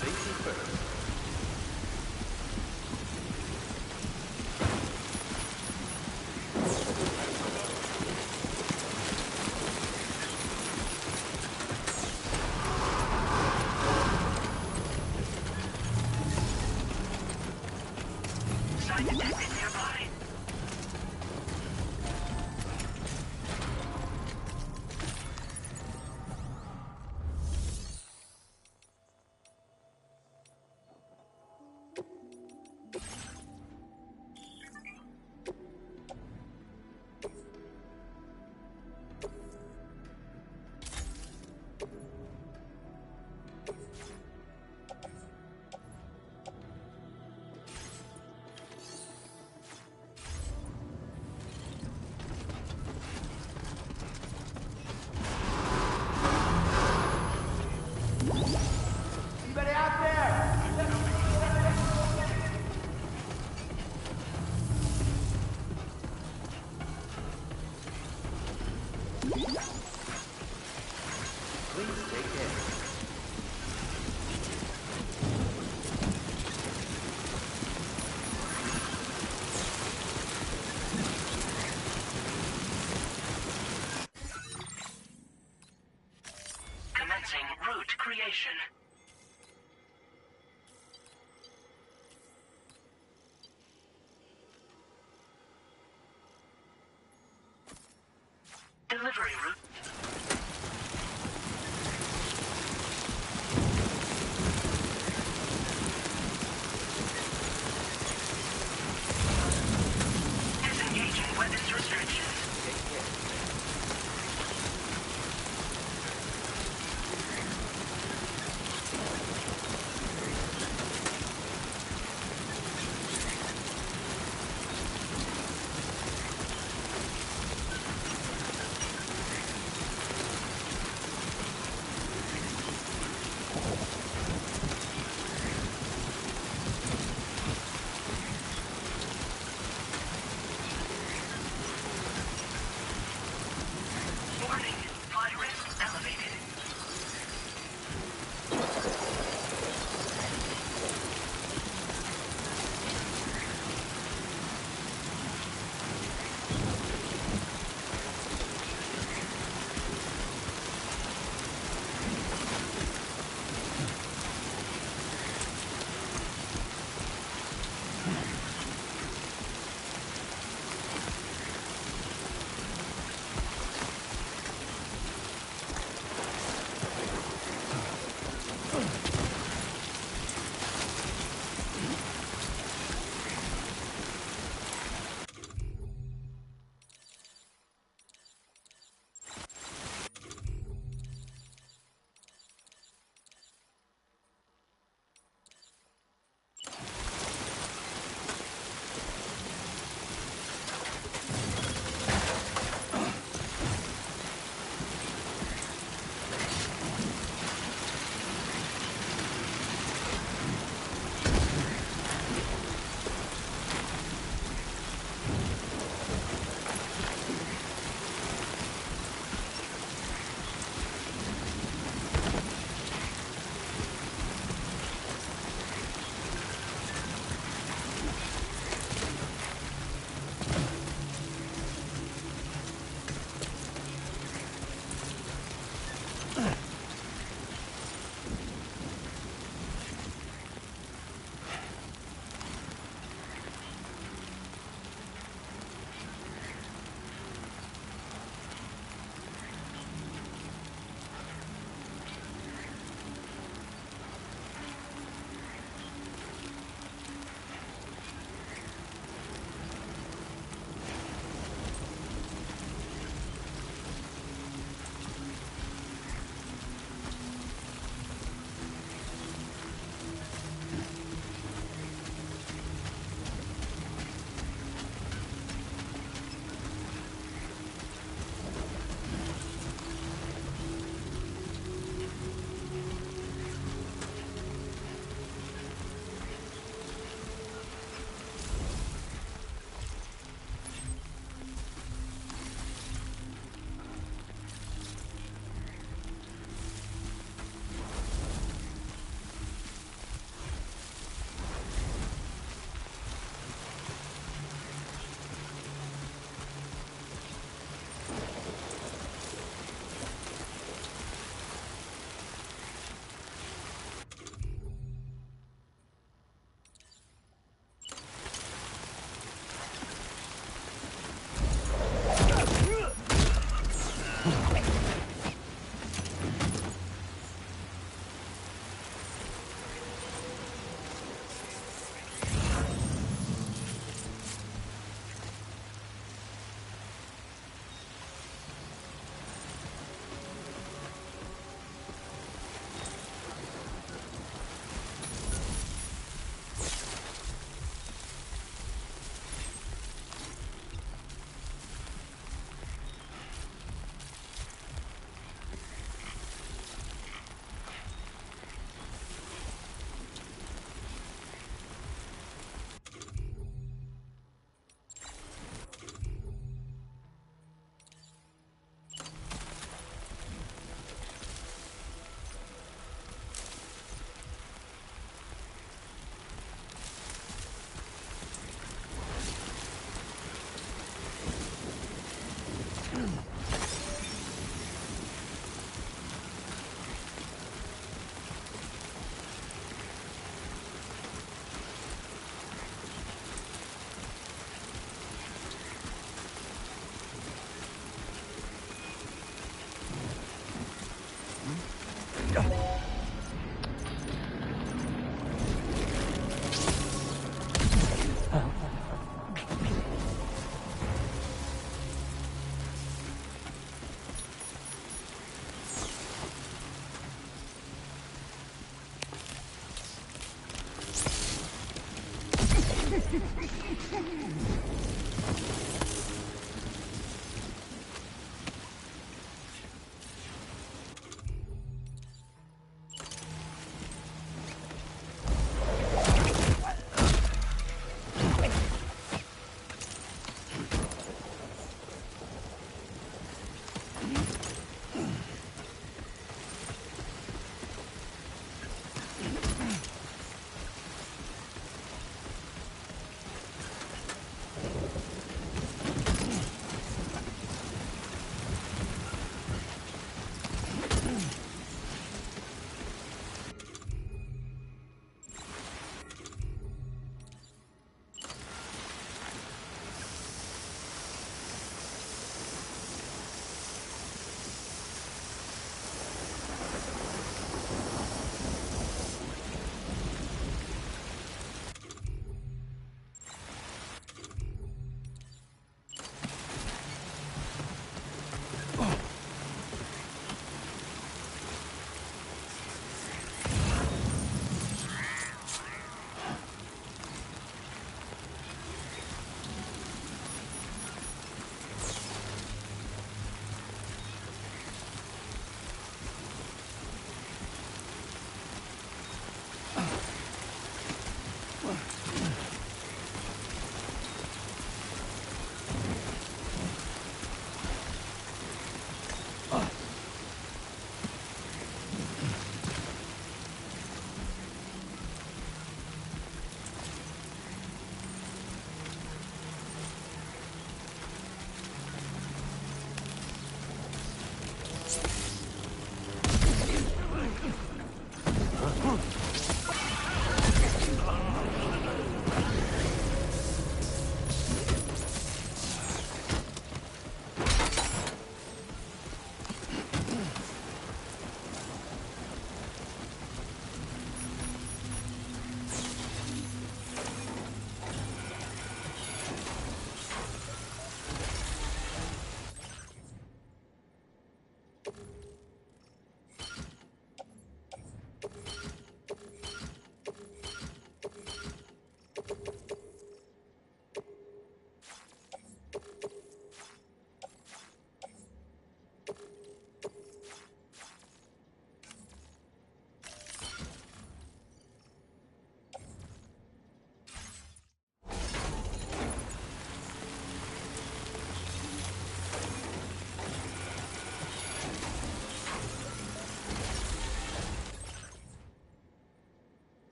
Safety first. creation. Delivery route. Disengaging weapons restrictions.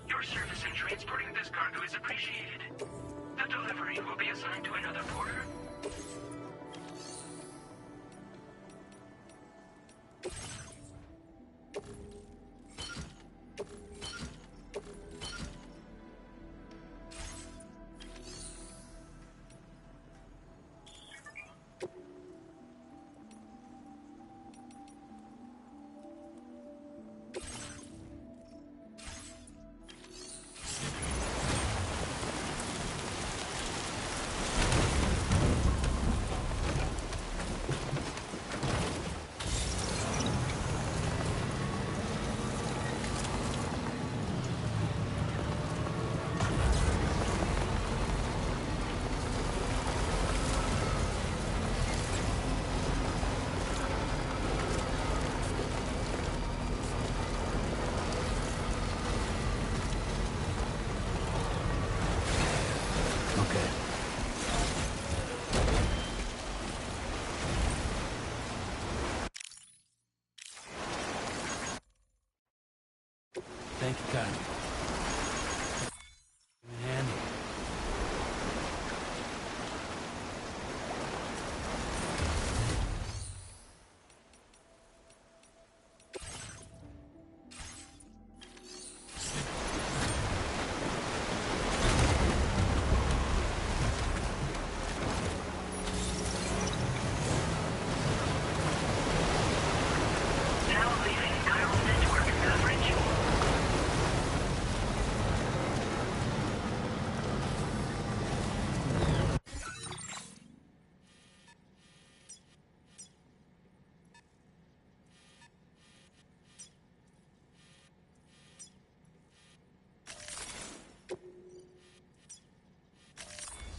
Your service in transporting this cargo is appreciated. The delivery will be assigned to another porter. Thank you, Kyle. Handy. Now leaving Chiral network coverage.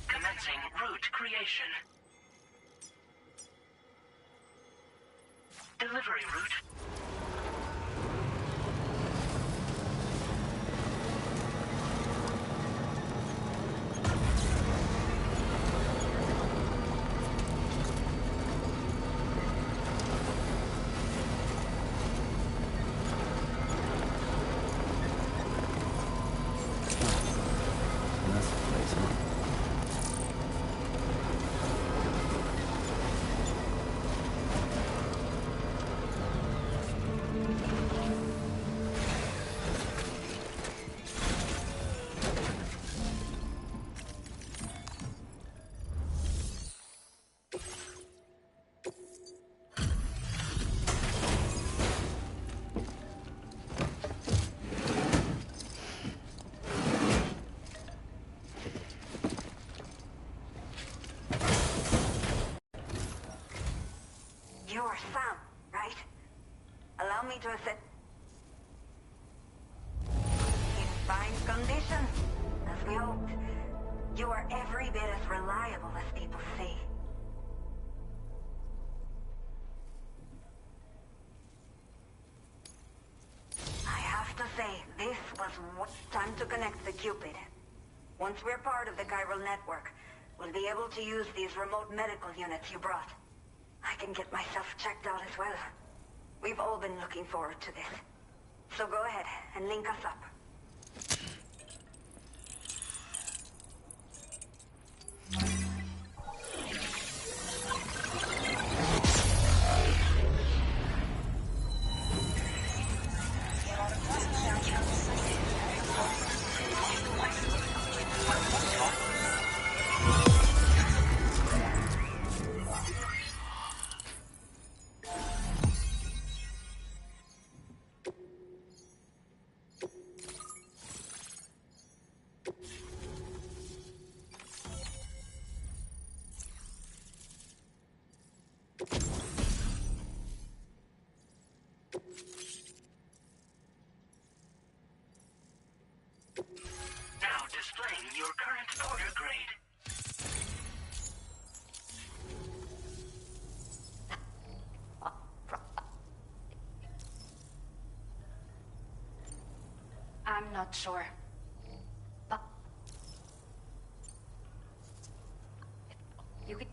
Commencing route creation. Delivery route. That's the place, huh? You're Sam, right? Allow me to assess... In fine condition, as we hoped. You are every bit as reliable as people say. I have to say, this was time to connect the Cupid. Once we're part of the chiral network, we'll be able to use these remote medical units you brought. I can get myself checked out as well. We've all been looking forward to this. So go ahead and link us up. Now displaying your current order grade. I'm not sure. You could...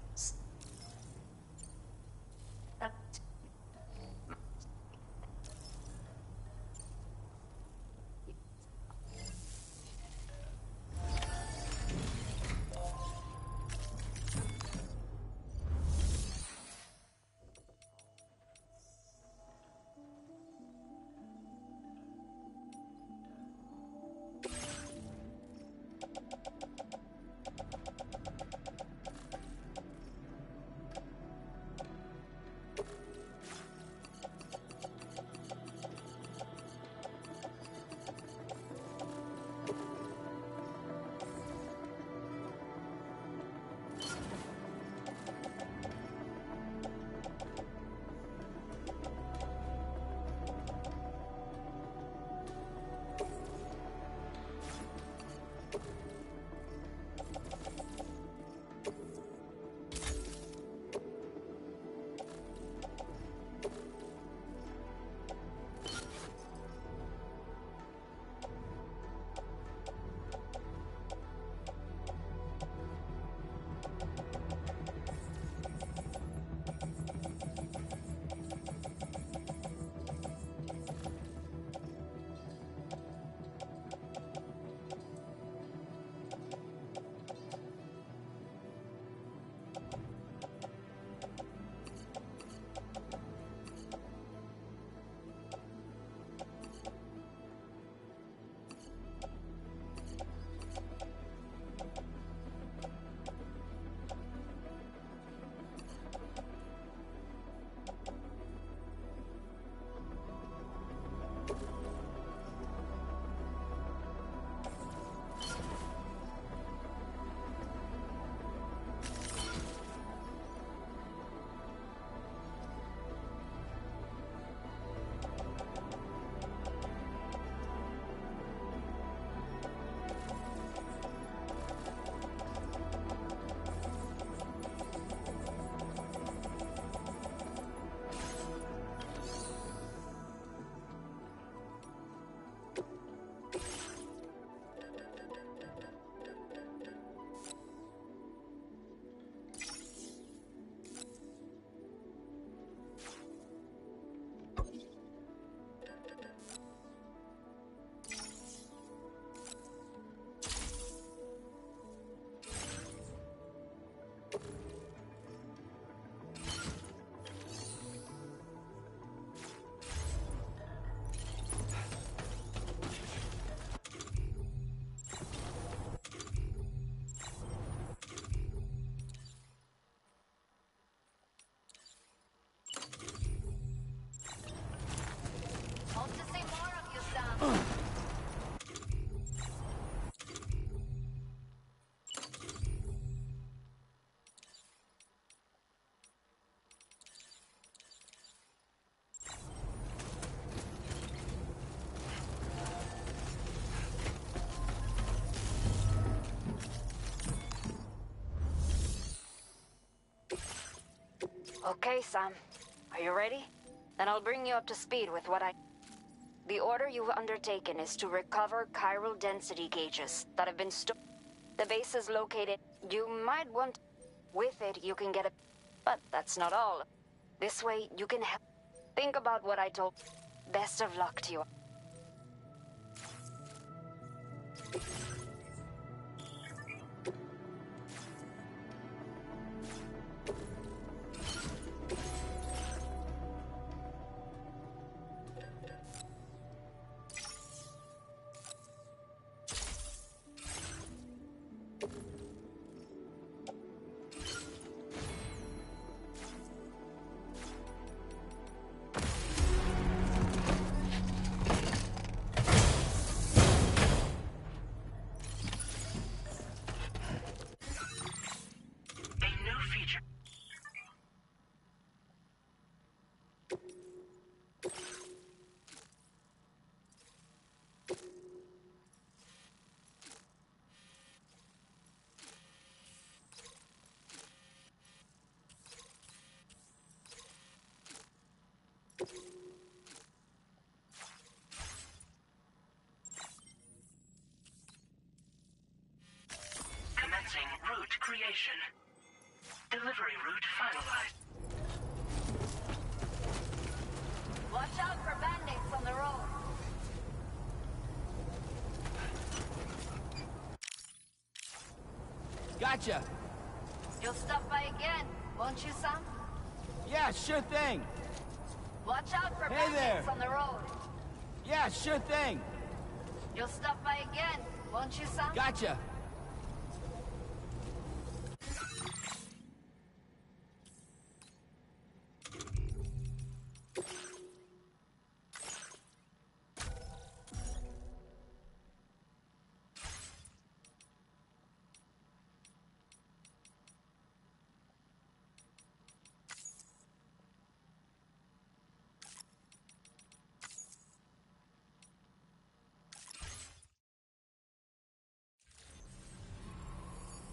Okay, Sam. Are you ready? Then I'll bring you up to speed with what I... The order you've undertaken is to recover chiral density gauges that have been stored. The base is located... You might want... With it, you can get a... But that's not all. This way, you can help... Think about what I told... Best of luck to you. Commencing route creation. Delivery route finalized. Watch out for bandits on the road. Gotcha! You'll stop by again, won't you, Sam? Yeah, sure thing! Watch out for Hey bandits there. on the road. Yeah, sure thing! You'll stop by again, won't you, Sam? Gotcha!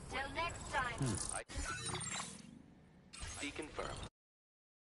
Till next time.